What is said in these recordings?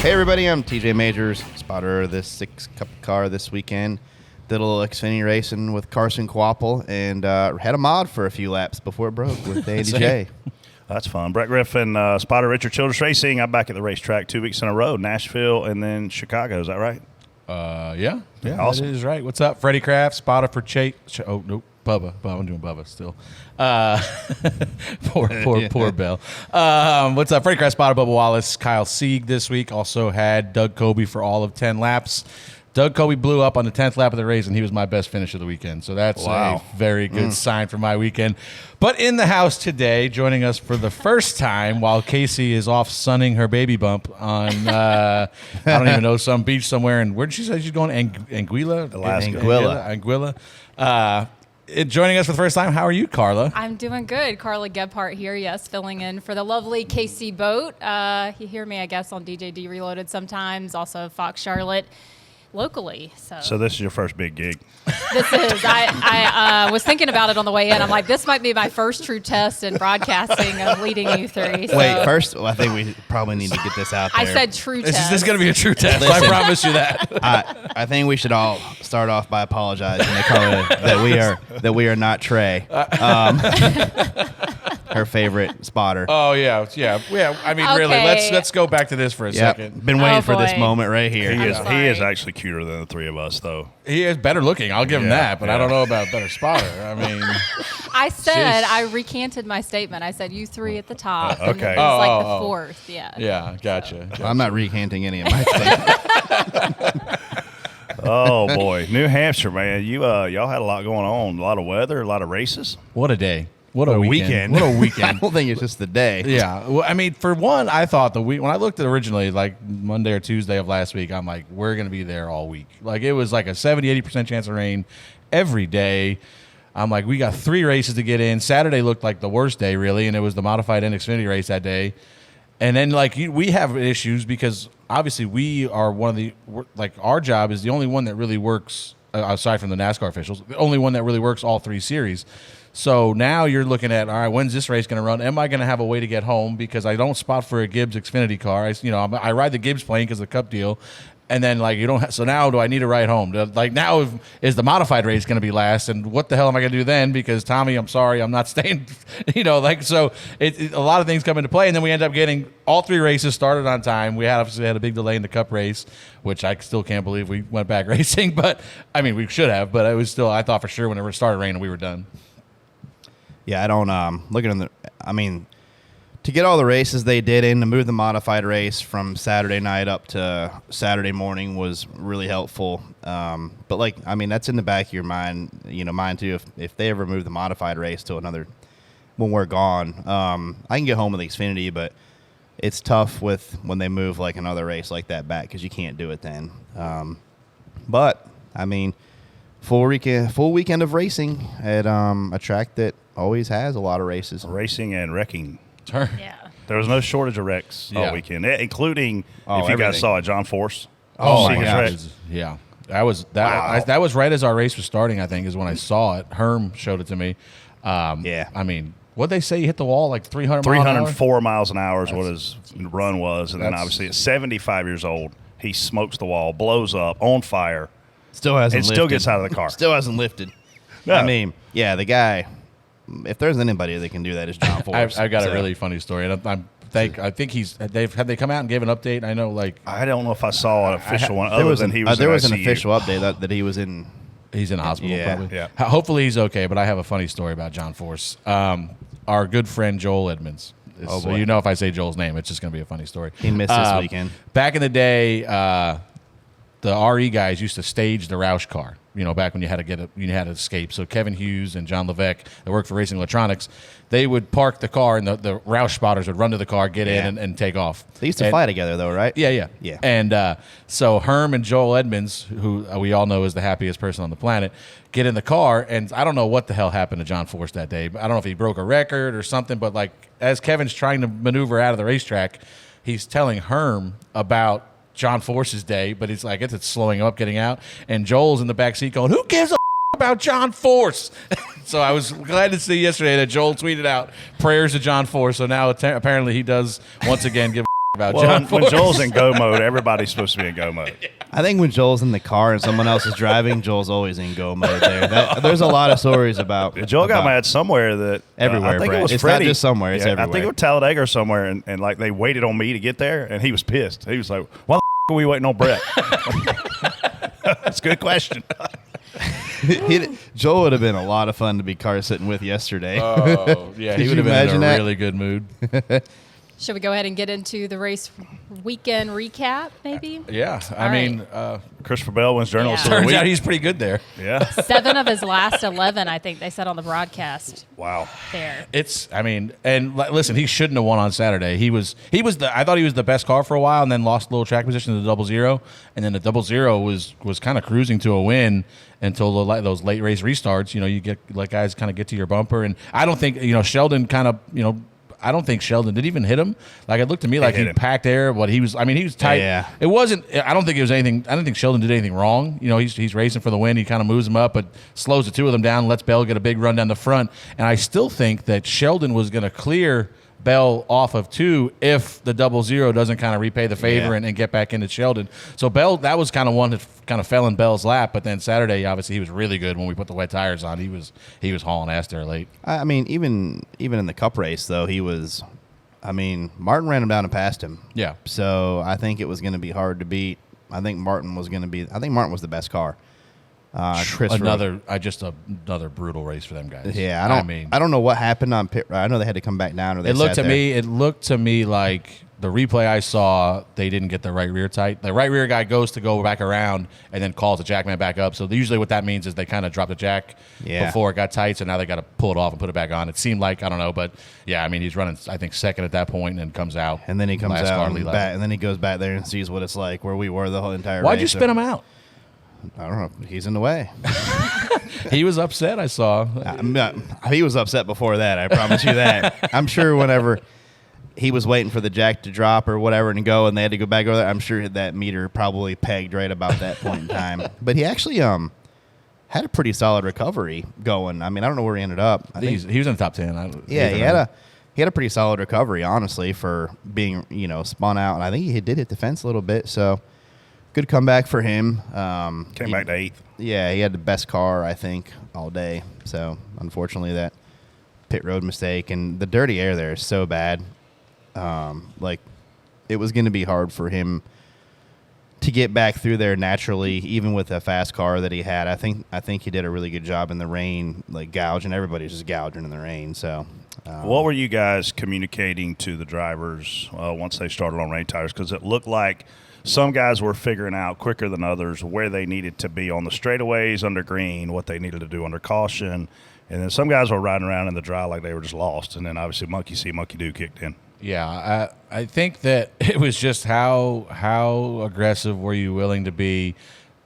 Hey everybody, I'm TJ Majors, spotter of this 6-Cup car this weekend. Did a little Xfinity racing with Carson Quapple and had a mod for a few laps before it broke with Andy J. That's fun. Brett Griffin, spotter Richard Childress Racing. I'm back at the racetrack 2 weeks in a row, Nashville and then Chicago. Is that right? Yeah, Awesome. That is right. What's up, Freddie Kraft, spotter for Chase? Oh, nope. Bubba. I'm doing Bubba still. Poor Bill. What's up? Freddie Kraft, spotter Bubba Wallace. Kyle Sieg this week. Also had Doug Coby for all of 10 laps. Doug Coby blew up on the 10th lap of the race, and he was my best finish of the weekend. So that's a very good sign for my weekend. But in the house today, joining us for the first time while Casey is off sunning her baby bump on, I don't even know, some beach somewhere. And where did she say she's going? Anguilla? Alaska. Anguilla. Joining us for the first time, how are you, Carla? I'm doing good. Carla Gebhart here, yes, filling in for the lovely Casey Boat. You hear me, I guess, on DJD Reloaded sometimes, also Fox Charlotte locally. So this is your first big gig. This is. I was thinking about it on the way in. I'm like, this might be my first true test in broadcasting of leading you three. So. Wait, first, I think we probably need to get this out there. I said true test. This is going to be a true test. Listen, I promise you that. I think we should all start off by apologizing to Carla that we are not Trey, her favorite spotter. Oh yeah. I mean, Okay. really, let's go back to this for a second. Been waiting for this moment right here. He is sorry. actually cuter than the three of us, though. He is better looking. I'll give him that, but I don't know about better spotter. I mean, I said, Jeez. I recanted my statement. I said, you three at the top. Okay. And it was like the Oh. fourth, yeah. yeah, gotcha. I'm not recanting any of my stuff. Oh boy, New Hampshire, man. Y'all had a lot going on. A lot of weather, a lot of races. What a day. What a weekend. What a I weekend. don't think it's just the day. Yeah. Well, I mean, for one, I thought when I looked at originally, like Monday or Tuesday of last week, I'm like, we're going to be there all week. Like, it was like a 70-80% chance of rain every day. I'm like, we got 3 races to get in. Saturday looked like the worst day, really, and it was the modified Xfinity race that day. And then, like, we have issues because obviously we are our job is the only one that really works, aside from the NASCAR officials, the only one that really works all 3 series. So now you're looking at, all right, when's this race going to run? Am I going to have a way to get home? Because I don't spot for a Gibbs Xfinity car. I ride the Gibbs plane because of the Cup deal. And then, like, you don't. So now, do I need to ride home? Like, now is the modified race going to be last? And what the hell am I going to do then? Because Tommy, I'm sorry, I'm not staying. So a lot of things come into play, and then we end up getting all 3 races started on time. We obviously had a big delay in the Cup race, which I still can't believe we went back racing. But I mean, we should have. But it was still. I thought for sure when it started raining, we were done. Yeah, I don't looking at to get all the races they did in to move the modified race from Saturday night up to Saturday morning was really helpful. But that's in the back of your mind, mine too. If they ever move the modified race to another when we're gone, I can get home with the Xfinity, but it's tough when they move like another race like that back because you can't do it then. But I mean, full weekend of racing at a track that always has a lot of races. Racing and wrecking. Yeah. There was no shortage of wrecks all weekend, including if you guys saw it, John Force. Oh my Seeger's God! wreck. Yeah, that was that was right as our race was starting. I think is when I saw it. Herm showed it to me. Yeah. I mean, what'd they say? He hit the wall like 300 miles an hour? 304 miles an hour is what his run was, and then That's- obviously at 75 years old, he smokes the wall, blows up, on fire, Still hasn't and lifted. still gets out of the car. Still hasn't lifted. No. I mean, yeah, the guy. If there's anybody that can do that, is John Force. I've got So, a really funny story, and I think have they come out and gave an update? I know, like I don't know if I saw an official one There other was than an, he was. there in was an ICU. official update that he was in. he's in the hospital. Yeah, probably. yeah. Hopefully he's okay. But I have a funny story about John Force. Our good friend Joel Edmonds. Oh, So boy. if I say Joel's name, it's just going to be a funny story. He missed this weekend. Back in the day, the RE guys used to stage the Roush car. Back when you had to escape. So Kevin Hughes and John Levesque, that worked for Racing Electronics, they would park the car, and the Roush spotters would run to the car, get in, and take off. They used to fly together, though, right? Yeah. And so Herm and Joel Edmonds, who we all know is the happiest person on the planet, get in the car, and I don't know what the hell happened to John Force that day. I don't know if he broke a record or something, but like as Kevin's trying to maneuver out of the racetrack, he's telling Herm about John Force's day, but he's like, it's slowing him up getting out, and Joel's in the back seat going, "Who gives a about John Force?" So I was glad to see yesterday that Joel tweeted out prayers to John Force. So now apparently he does once again give about Well, John when Joel's in go mode, everybody's supposed to be in go mode. I think when Joel's in the car and someone else is driving, Joel's always in go mode there. There's a lot of stories about Joel got mad somewhere that everywhere, I think Brett. it was It's Freddie. not just somewhere, it's I everywhere. think it was Talladega or somewhere, and like they waited on me to get there, and he was pissed. He was like, "Why the are we waiting on Brett?" That's a good question. Joel would have been a lot of fun to be car sitting with yesterday. Oh, yeah, he Could would you have been in imagine a that? really good mood. Should we go ahead and get into the race weekend recap, maybe? Yeah, I All mean, Christopher Bell wins Journalist Yeah. of the turns Week. out he's pretty good there. Yeah. 7 of his last 11, I think they said on the broadcast Wow. there. Listen, he shouldn't have won on Saturday. I thought he was the best car for a while, and then lost a little track position to the 00, and then the 00 was kind of cruising to a win until those late race restarts. You get guys kind of get to your bumper, and I don't think Sheldon kind of I don't think Sheldon did even hit him. Like it looked to me like he packed air. He was tight. Yeah. It wasn't. I don't think it was anything. I don't think Sheldon did anything wrong. He's racing for the win. He kind of moves him up, but slows the two of them down. Lets Bell get a big run down the front. And I still think that Sheldon was going to clear Bell off of 2 if the 00 doesn't kind of repay the favor Yeah. and get back into Sheldon. So Bell, that was kind of one that kind of fell in Bell's lap. But then Saturday, obviously, he was really good when we put the wet tires on. He was hauling ass there late. I mean, even in the Cup race, though, he was. I mean, Martin ran him down and passed him. Yeah. So I think it was going to be hard to beat. I think Martin was the best car. Another brutal race for them guys. Yeah, I don't know what happened on pit. I know they had to come back down. Or It looked to me like the replay I saw, they didn't get the right rear tight. The right rear guy goes to go back around and then calls the jackman back up. So usually what that means is they kind of dropped the jack before it got tight. So now they got to pull it off and put it back on. It seemed like, I don't know, but yeah, I mean, he's running, I think, second at that point and then comes out. And then he comes last out car, and, lead lap. and then he goes back there and sees what it's like where we were the whole entire Why'd race. you spin him out? I don't know. He's in the way. He was upset, I saw. He was upset before that. I promise you that. I'm sure whenever he was waiting for the jack to drop or whatever and go, and they had to go back over there, I'm sure that meter probably pegged right about that point in time. But he actually had a pretty solid recovery going. I mean, I don't know where he ended up. He was in the top 10. He had a pretty solid recovery, honestly, for being spun out, and I think he did hit the fence a little bit. So good comeback for him. Came back to 8th. Yeah, he had the best car, I think, all day. So, unfortunately, that pit road mistake and the dirty air there is so bad. It was going to be hard for him to get back through there naturally, even with a fast car that he had. I think he did a really good job in the rain, gouging. Everybody's just gouging in the rain. So, what were you guys communicating to the drivers once they started on rain tires? Because it looked like some guys were figuring out quicker than others where they needed to be on the straightaways under green, what they needed to do under caution. And then some guys were riding around in the dry like they were just lost. And then obviously monkey see, monkey do kicked in. Yeah, I think that it was just how aggressive were you willing to be.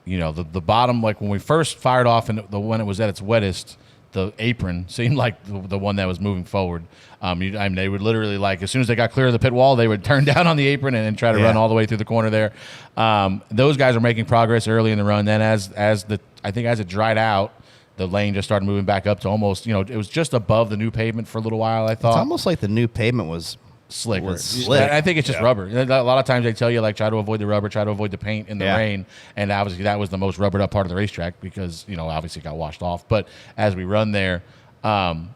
The bottom, like when we first fired off and when it was at its wettest, the apron seemed like the one that was moving forward. They would literally, as soon as they got clear of the pit wall, they would turn down on the apron and try to run all the way through the corner there. Those guys are making progress early in the run. Then as it dried out, the lane just started moving back up to almost, it was just above the new pavement for a little while, I thought. It's almost like the new pavement was slicker. Slick. I think it's just rubber. A lot of times they tell you try to avoid the rubber, try to avoid the paint in the rain, and obviously that was the most rubbered up part of the racetrack because obviously it got washed off. But as we run there, Bubba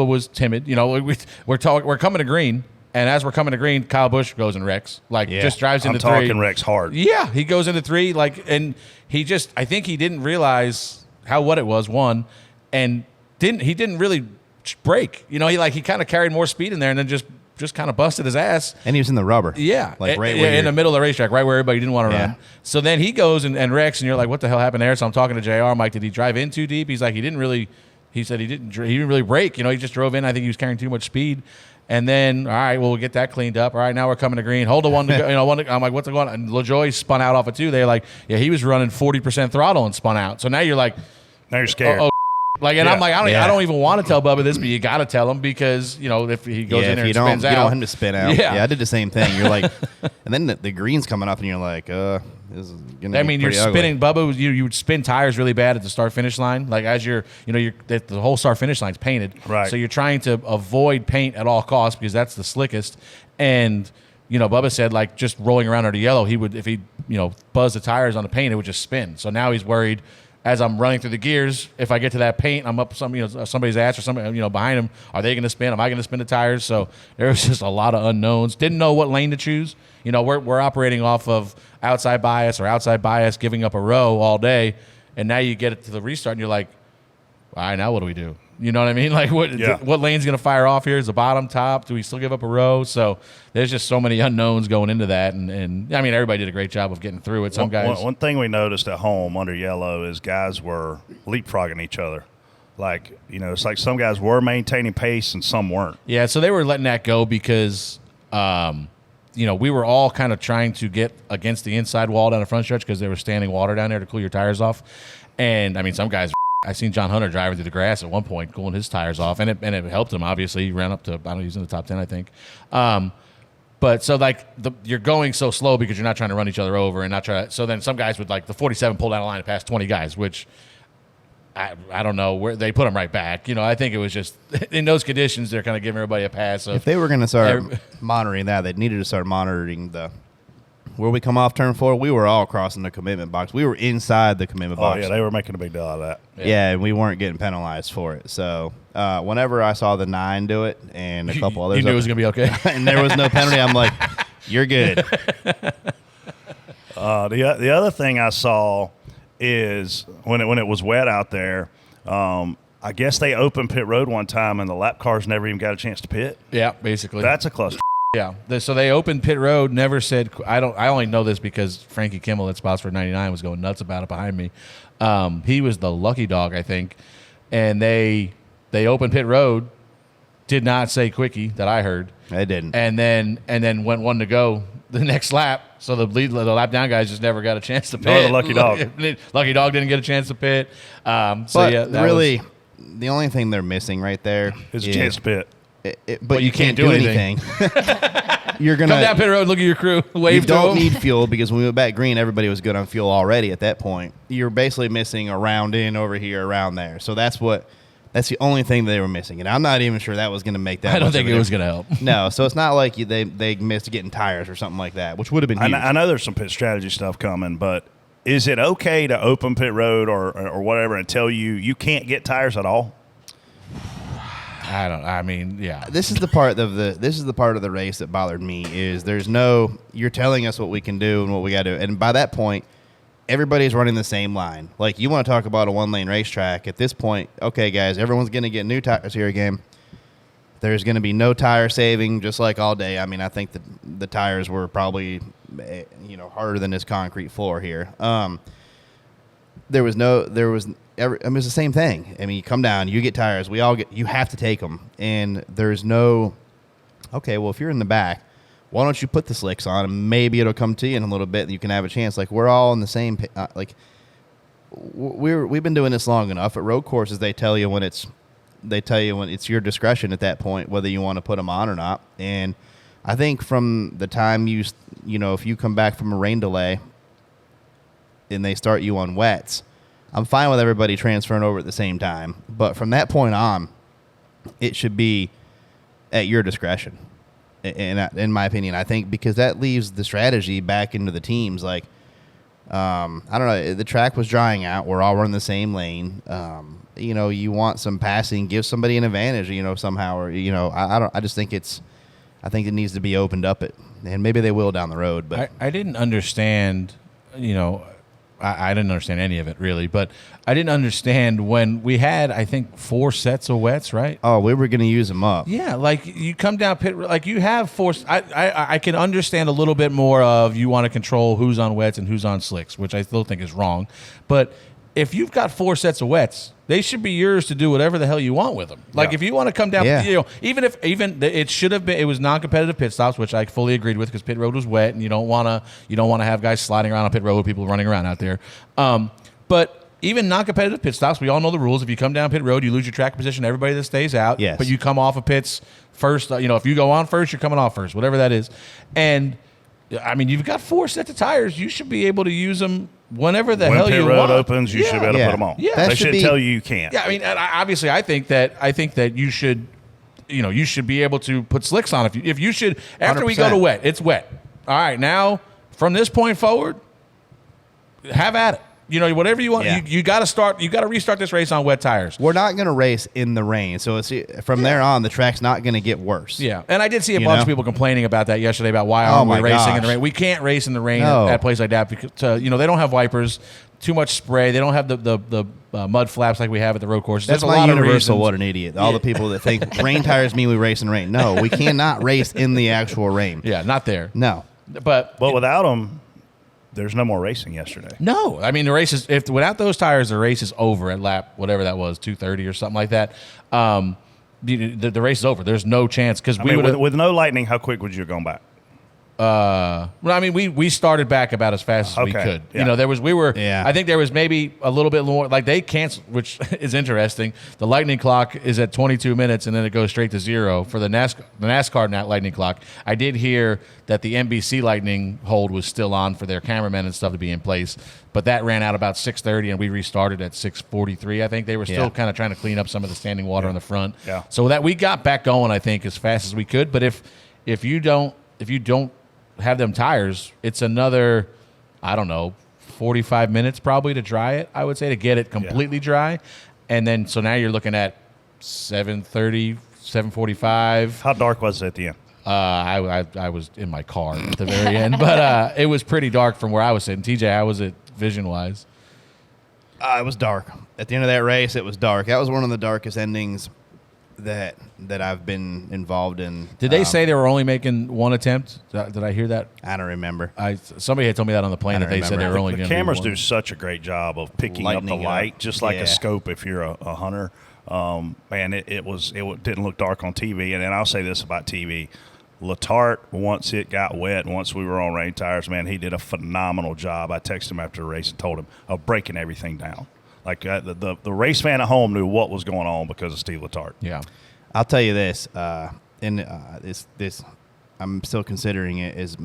was timid. We're coming to green, and as we're coming to green, Kyle Busch goes and wrecks. Just drives into 3. I'm talking wrecks hard. Yeah, he goes into 3, and I think he didn't realize how wet it was. One, and he didn't really break. He kind of carried more speed in there and then just kind of busted his ass. And he was in the rubber. Yeah. Right in the middle of the racetrack, right where everybody didn't want to run. So then he goes and wrecks, and you're like, what the hell happened there? So I'm talking to JR. I'm like, did he drive in too deep? He's like, he said he didn't really brake. He just drove in. I think he was carrying too much speed. And then, all right, we'll get that cleaned up. All right, now we're coming to green. Hold the one to go. I'm like, what's going on? And LaJoy spun out off of 2. They're like, yeah, he was running 40% throttle and spun out. So now you're like, now you're scared. I'm like, I don't even want to tell Bubba this, but you got to tell him because, if he goes in there and spins out. You don't want him to spin out. Yeah. I did the same thing. You're like, and then the green's coming up and you're like, This is gonna I be mean, you're pretty ugly. spinning, Bubba. You would spin tires really bad at the start finish line. Like as the whole start finish line's painted, Right. So you're trying to avoid paint at all costs because that's the slickest. And Bubba said like just rolling around under yellow, he would if he buzz the tires on the paint, it would just spin. So now he's worried. As I'm running through the gears, if I get to that paint, I'm up somebody's ass or somebody behind him. Are they going to spin? Am I going to spin the tires? So there was just a lot of unknowns. Didn't know what lane to choose. We're operating off of outside bias, giving up a row all day, and now you get it to the restart, and you're like, all right, now what do we do? You know what I mean? Like what lane's going to fire off here? Is the bottom, top? Do we still give up a row? So there's just so many unknowns going into that, and I mean everybody did a great job of getting through it. Some guys. One thing we noticed at home under yellow is guys were leapfrogging each other. Like it's like some guys were maintaining pace and some weren't. Yeah, so they were letting that go because. We were all kind of trying to get against the inside wall down the front stretch because there was standing water down there to cool your tires off. And, I mean, some guys, I seen John Hunter driving through the grass at one point, cooling his tires off, and it helped him, obviously. He ran up to, I don't know, he's in the top 10, I think. But so, like, you're going so slow because you're not trying to run each other over and not try to. So then some guys would, like, the 47 pull down a line and pass 20 guys, which I don't know where they put them right back. I think it was just in those conditions, they're kind of giving everybody a pass. If they were going to start monitoring that, they needed to start monitoring where we come off turn 4. We were all crossing the commitment box. We were inside the commitment box. Oh, yeah, they were making a big deal out of that. Yeah, and we weren't getting penalized for it. So whenever I saw the 9 do it and a couple others, you knew it was going to be okay. and there was no penalty, I'm like, you're good. The other thing I saw is when it was wet out there, I guess they opened pit road one time and the lap cars never even got a chance to pit. Yeah, basically. That's a cluster. Yeah. So they opened pit road, never said I only know this because Frankie Kimmel at Spotsford 99 was going nuts about it behind me. He was the lucky dog, I think. And they opened pit road, did not say quickie that I heard. I didn't. And then went one to go the next lap. So the lap down guys just never got a chance to pit. No, the lucky dog. Lucky dog didn't get a chance to pit. The only thing they're missing right there is a chance to pit. But you can't do anything. You're gonna come down pit road, look at your crew, wave. You to don't them. need fuel because when we went back green, everybody was good on fuel already at that point. You're basically missing a round in over here, around there. So that's the only thing they were missing, and I'm not even sure that was going to make that. I don't think it was going to help. No, so it's not like they missed getting tires or something like that, which would have been huge. I know there's some pit strategy stuff coming, but is it okay to open pit road or whatever and tell you can't get tires at all? Yeah. This is the part of the race that bothered me is you're telling us what we can do and what we got to do, and by that point, everybody's running the same line. Like, you want to talk about a one-lane racetrack. At this point, okay, guys, everyone's going to get new tires here again. There's going to be no tire saving, just like all day. I mean, I think the tires were probably, harder than this concrete floor here. It was the same thing. I mean, you come down, you get tires. You have to take them. And there's no, okay, well, if you're in the back, why don't you put the slicks on and maybe it'll come to you in a little bit and you can have a chance. Like, we're all in the same, we've been doing this long enough. At road courses, they tell you when it's your discretion at that point, whether you want to put them on or not. And I think from the time if you come back from a rain delay and they start you on wets, I'm fine with everybody transferring over at the same time. But from that point on, it should be at your discretion. In my opinion, I think, because that leaves the strategy back into the teams. Like, I don't know, the track was drying out. We're all running the same lane. You want some passing, give somebody an advantage, somehow, or, I just think I think it needs to be opened up, and maybe they will down the road. But I didn't understand, I didn't understand any of it really, but I didn't understand when we had, I think, 4 sets of wets, right? Oh, we were going to use them up. Yeah, like you come down pit, like you have 4. I can understand a little bit more of you want to control who's on wets and who's on slicks, which I still think is wrong. But if you've got 4 sets of wets, they should be yours to do whatever the hell you want with them. Like, if you want to come down, even it should have been, it was non-competitive pit stops, which I fully agreed with because pit road was wet, and you don't want to have guys sliding around on pit road with people running around out there. But even non-competitive pit stops, we all know the rules. If you come down pit road, you lose your track position. Everybody that stays out. Yes. But you come off of pits first. If you go on first, you're coming off first, whatever that is. And I mean, you've got 4 sets of tires. You should be able to use them whenever the when hell pit you road want. opens, you should be able to put them on. Yeah. That They should should be- tell you can't. Yeah, I mean, and obviously, I think that you should, you should be able to put slicks on if you should. After we go to 100%. wet, it's wet. All right, now from this point forward, have at it. Whatever you want. Yeah. You got to start. You got to restart this race on wet tires. We're not going to race in the rain, so it's from there on the track's not going to get worse. Yeah, and I did see a You bunch know? of people complaining about that yesterday about why Oh aren't we my racing in the gosh. rain? We can't race in the rain No. at a place like that because they don't have wipers, too much spray. They don't have the mud flaps like we have at the road courses. That's There's a my lot of universal. reasons. What an idiot! All the people that think rain tires mean we race in the rain. No, we cannot race in the actual rain. Yeah, not there. No. But without them, there's no more racing yesterday. no, I mean the race is without those tires, the race is over at lap whatever that was, 2:30 or something like that. The race is over. There's no chance because I we mean, would. with no lightning, how quick would you have gone back? Well, I mean, we started back about as fast as we Okay, could. yeah. Yeah. I think there was maybe a little bit more. Like they canceled, which is interesting. The lightning clock is at 22 minutes, and then it goes straight to 0 for the NASCAR lightning clock. I did hear that the NBC lightning hold was still on for their cameramen and stuff to be in place, but that ran out about 6:30, and we restarted at 6:43. I think they were still Yeah. kind of trying to clean up some of the standing water in the front. Yeah. So that we got back going, I think, as fast as we could. But if you don't have them tires, it's another, I don't know, 45 minutes probably to dry it, I would say, to get it completely dry. And then, so now you're looking at 7:30, 7:45. How dark was it at the end? I was in my car at the very end, but it was pretty dark from where I was sitting. TJ, how was it vision-wise? It was dark. At the end of that race, it was dark. That was one of the darkest endings that I've been involved in. Did they say they were only making one attempt? Did I hear that? I don't remember. Somebody had told me that on the plane I that don't they said they remember. were only The going to cameras do do such a great job of picking up the Lightening light, up. just like Yeah. a scope if you're a hunter. Man, it didn't look dark on TV. And then I'll say this about TV. Letarte, once it got wet, once we were on rain tires, man, he did a phenomenal job. I texted him after the race and told him of breaking everything down. Like the race fan at home knew what was going on because of Steve Letarte. Yeah. I'll tell you this, this I'm still considering it as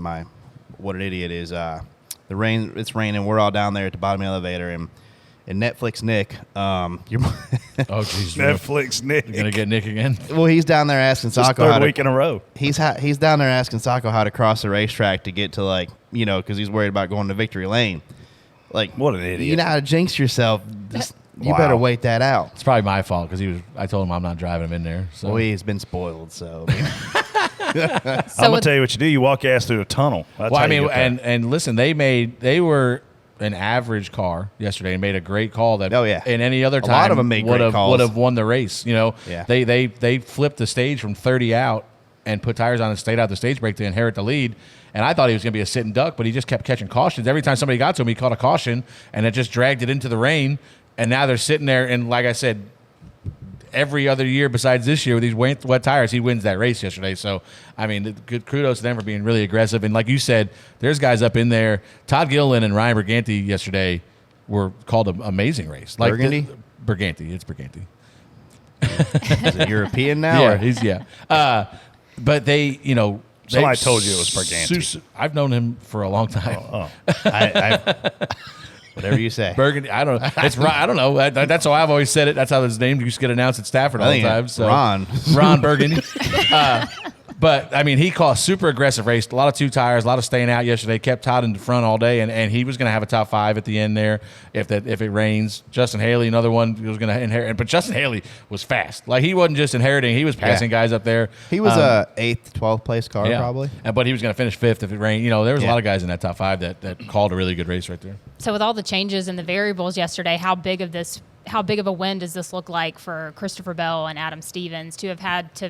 what an idiot is. The rain, it's raining. We're all down there at the bottom of the elevator, and Netflix Nick, you're Oh, jeez. Netflix Nick. You're going to get Nick again? well, he's down there asking Just Sacco how third to, week in a row. he's down there asking Sacco how to cross the racetrack to get to because he's worried about going to victory lane. Like, What an idiot. you know how to jinx yourself. You Wow. better wait that out. It's probably my fault because I told him I'm not driving him in there. So Well, he's been spoiled, so I'm So going to tell you what you do. You walk your ass through a tunnel. That's well, how I you mean, get there. and listen, they were an average car yesterday and made a great call that Oh, yeah. in any other A time lot of them made great calls. would have won the race. Yeah. They flipped the stage from 30 out and put tires on and stayed out the stage break to inherit the lead. And I thought he was going to be a sitting duck, but he just kept catching cautions. Every time somebody got to him, he caught a caution, and it just dragged it into the rain. And now they're sitting there, and like I said, every other year besides this year with these wet tires, he wins that race yesterday. So, I mean, good kudos to them for being really aggressive. And like you said, there's guys up in there. Todd Gilliland and Ryan Briganti yesterday were called an amazing race. Like Burgundy? Briganti. It's Briganti. Is it European now? Yeah, or- he's but they, Somebody told you it was Briganti. I've known him for a long time. whatever you say. Burgundy. I don't know. It's Ron. I don't know. That's how I've always said it. That's how his name used to get announced at Stafford all I the think time. So Ron Burgundy. But I mean, he called a super aggressive race. A lot of two tires, a lot of staying out yesterday. Kept Todd in the front all day, and he was going to have a top 5 at the end there if it rains. Justin Haley, another one, was going to inherit. But Justin Haley was fast. Like he wasn't just inheriting; he was passing guys up there. He was a 8th, 12th place car probably. But he was going to finish 5th if it rained. There was a Yeah. lot of guys in that top 5 that called a really good race right there. So with all the changes in the variables yesterday, how big of a win does this look like for Christopher Bell and Adam Stevens to have had to,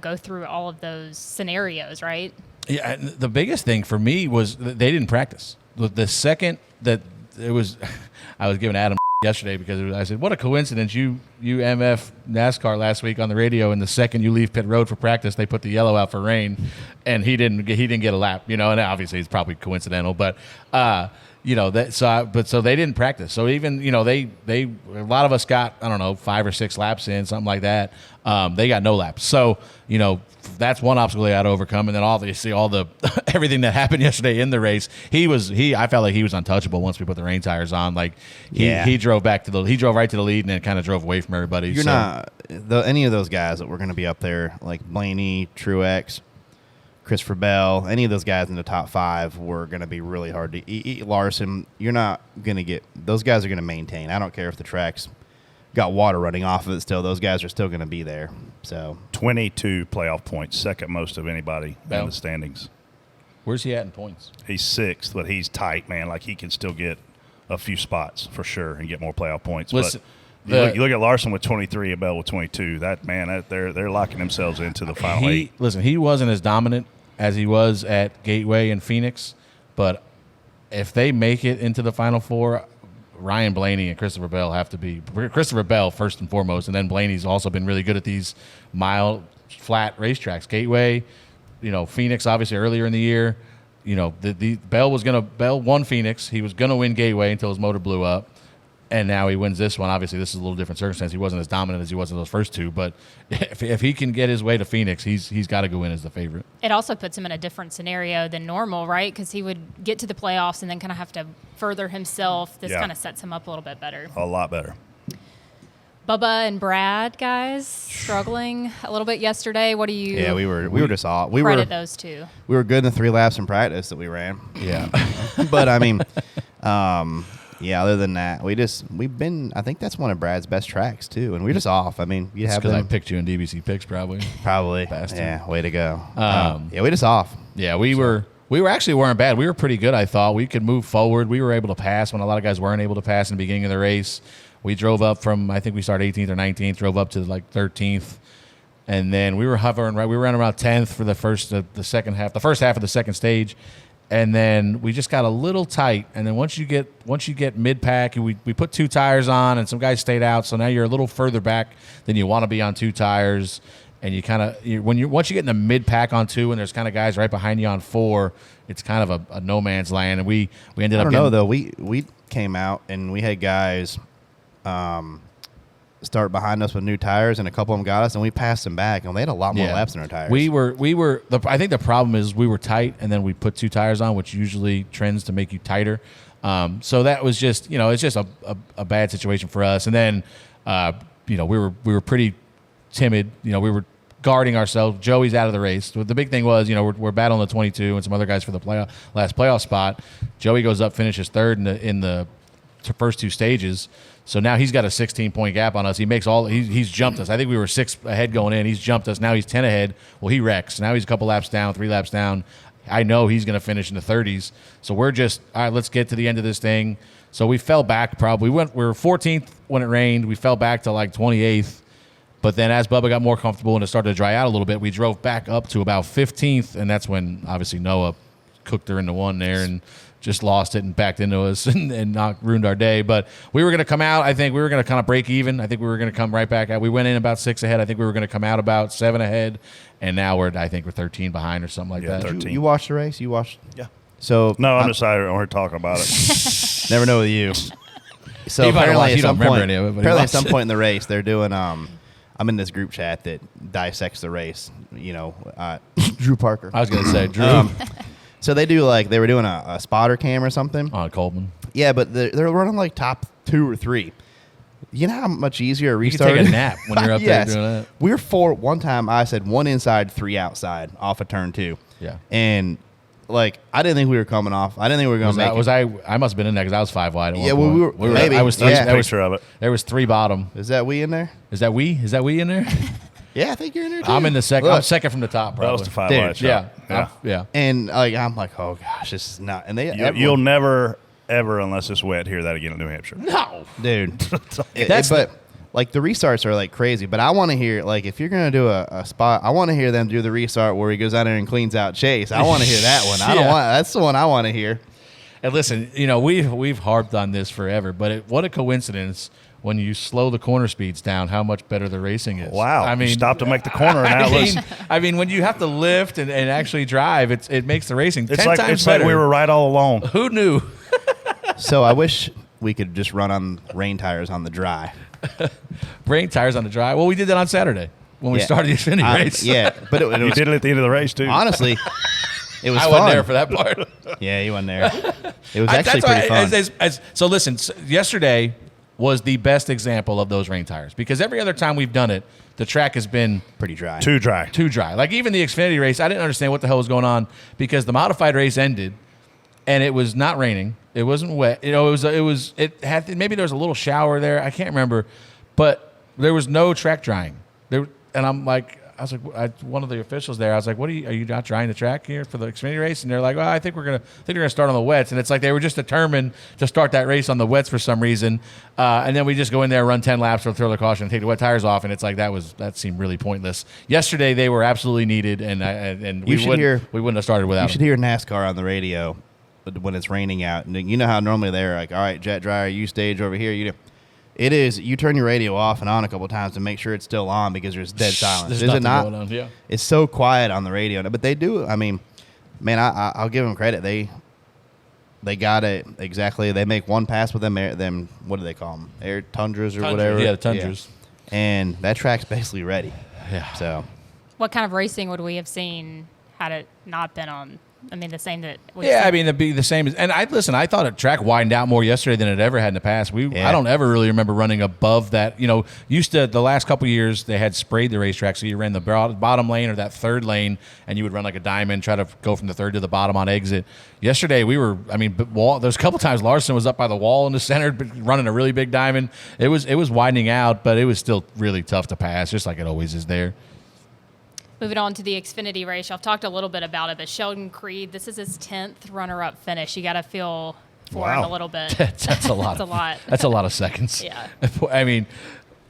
go through all of those scenarios, right? Yeah, and the biggest thing for me was they didn't practice. The second that it was, I was giving Adam yesterday because I said, "What a coincidence! You MF NASCAR last week on the radio, and the second you leave pit road for practice, they put the yellow out for rain, and he didn't get a lap. And obviously it's probably coincidental, but so they didn't practice. So even they a lot of us got, I don't know, 5 or 6 laps in, something like that. They got no laps. So that's one obstacle they had to overcome. And then obviously all the everything that happened yesterday in the race, I felt like he was untouchable once we put the rain tires on. Like he drove right to the lead and then kind of drove away from everybody. You're not any of those guys that were going to be up there, like Blaney, Truex, Christopher Bell, any of those guys in the top 5 were going to be really hard to eat. Larson, you're not going to get – those guys are going to maintain. I don't care if the track's got water running off of it still. Those guys are still going to be there. So 22 playoff points, second most of anybody in the standings. Where's he at in points? He's 6th, but he's tight, man. Like, he can still get a few spots for sure and get more playoff points. Listen, but you look at Larson with 23 and Bell with 22. They're locking themselves into the final 8. Listen, he wasn't as dominant as he was at Gateway and Phoenix, but if they make it into the Final 4, Ryan Blaney and Christopher Bell have to be – Christopher Bell first and foremost, and then Blaney's also been really good at these mile, flat racetracks. Gateway, Phoenix obviously earlier in the year, Bell won Phoenix. He was going to win Gateway until his motor blew up. And now he wins this one. Obviously, this is a little different circumstance. He wasn't as dominant as he was in those first 2. But if he can get his way to Phoenix, he's got to go in as the favorite. It also puts him in a different scenario than normal, right? Because he would get to the playoffs and then kind of have to further himself. This kind of sets him up a little bit better. A lot better. Bubba and Brad, guys, struggling a little bit yesterday. What do you? Yeah, we were just off. Credit those two. We were good in the 3 laps in practice that we ran. Yeah, but I mean. Yeah, other than that, we've been. I think that's one of Brad's best tracks too, and we're just off. I mean, you have because I picked you in DBC Picks, probably. Bastard. Yeah, way to go. Yeah, we just off. Yeah, we weren't bad. We were pretty good. I thought we could move forward. We were able to pass when a lot of guys weren't able to pass in the beginning of the race. We drove up from, I think we started 18th or 19th, drove up to like 13th, and then we were hovering right. We were running around 10th for the first half of the second stage. And then we just got a little tight. And then once you get mid-pack, we put 2 tires on, and some guys stayed out. So now you're a little further back than you want to be on 2 tires. And you kind of once you get in the mid-pack on 2, and there's kind of guys right behind you on 4, it's kind of a no man's land. And we ended up. I don't know though. We came out and we had guys start behind us with new tires, and a couple of them got us, and we passed them back, and they had a lot more laps in our tires. I think the problem is we were tight, and then we put 2 tires on, which usually trends to make you tighter. So that was just, it's just a bad situation for us. And then, we were pretty timid. We were guarding ourselves. Joey's out of the race. The big thing was, we're battling the 22 and some other guys for the last playoff spot. Joey goes up, finishes 3rd in the first 2 stages. So now he's got a 16-point gap on us. He's jumped us. I think we were 6 ahead going in. He's jumped us. Now he's 10 ahead. Well, he wrecks. Now he's a couple laps down, 3 laps down. I know he's going to finish in the 30s. So we're just, all right, let's get to the end of this thing. So we fell back probably. We were 14th when it rained. We fell back to like 28th. But then as Bubba got more comfortable and it started to dry out a little bit, we drove back up to about 15th. And that's when obviously Noah cooked her into one there and just lost it and backed into us and ruined our day. But we were going to come out. I think we were going to kind of break even. I think we were going to come right back out. We went in about 6 ahead. I think we were going to come out about 7 ahead. And now we're 13 behind or something like that. 13. You watched the race? You watched? Yeah. So no, I'm just I don't want to talk about it. Never know with you. So apparently at some point in the race, they're doing. I'm in this group chat that dissects the race. Drew Parker. I was going to say Drew. So they were doing a spotter cam or something on Coleman. Yeah, but they're running like top 2 or 3. You know how much easier a restart? You can take a nap when you're up there doing that. We were 4 one time. I said 1 inside, 3 outside off of turn 2. Yeah, and I didn't think we were coming off. I didn't think we were going to make it. I must have been in there because I was 5 wide. Yeah, we were. Maybe I was 3. Yeah. There was 3 bottom. Is that we in there? Is that we in there? Yeah, I think you're in there too. I'm in the second. Look. I'm second from the top. Probably. That was the 5 wide shot. Yeah. And I'm like, oh gosh, this is not. And you'll never ever, unless it's wet, hear that again in New Hampshire. No, dude. But the restarts are like crazy. But I want to hear, if you're gonna do a spot, I want to hear them do the restart where he goes out there and cleans out Chase. I want to hear that one. That's the one I want to hear. And listen, we've harped on this forever, but what a coincidence. When you slow the corner speeds down, how much better the racing is. Wow. I mean, you stopped to make the corner. And when you have to lift and actually drive, it makes the racing 10 times better. It's like we were right all along. Who knew? So I wish we could just run on rain tires on the dry. Rain tires on the dry. Well, we did that on Saturday when we Yeah. started the Xfinity race. Yeah, but it You was did it at the end of the race too. honestly, it was I fun. wasn't there for that part. Yeah, you weren't there. It was actually pretty fun. So listen, yesterday was the best example of those rain tires because every other time we've done it, the track has been Pretty dry. Too dry. too dry. Like even the Xfinity race, I didn't understand what the hell was going on because the modified race ended and it was not raining. It wasn't wet. You know, it had maybe there was a little shower there. I can't remember, but there was no track drying. And I'm like, I was like, one of the officials there, I was like, are you not drying the track here for the Xfinity race? And they're like, well, I think they're gonna start on the wets. And it's like they were just determined to start that race on the wets for some reason. And then we just go in there, run 10 laps, or throw the caution, and take the wet tires off. And it's like that seemed really pointless. Yesterday they were absolutely needed, and we wouldn't have started without You them. should hear NASCAR on the radio when it's raining out. And you know how normally they're like, all right, jet dryer, you stage over here. It is. You turn your radio off and on a couple of times to make sure it's still on because there's dead silence. There's Is nothing it not? going on, yeah. It's so quiet on the radio, but they do. I mean, man, I'll give them credit. They got it exactly. They make one pass with them. What do they call them? Air tundras or whatever. Yeah, the tundras. Yeah. And that track's basically ready. Yeah. So What kind of racing would we have seen had it not been on? I mean, the same that we Yeah, I mean, it'd be the same. And I thought a track widened out more yesterday than it ever had in the past. I don't ever really remember running above that. You know, used to the last couple of years, they had sprayed the racetrack, so you ran the bottom lane or that third lane, and you would run like a diamond, try to go from the third to the bottom on exit. Yesterday, there's a couple times Larson was up by the wall in the center, running a really big diamond. It was widening out, but it was still really tough to pass, just like it always is there. Moving on to the Xfinity race, I've talked a little bit about it, but Sheldon Creed, this is his 10th runner-up finish. You got to feel for him a little bit. That's a lot. That's a lot. That's a lot of seconds. Yeah. I mean,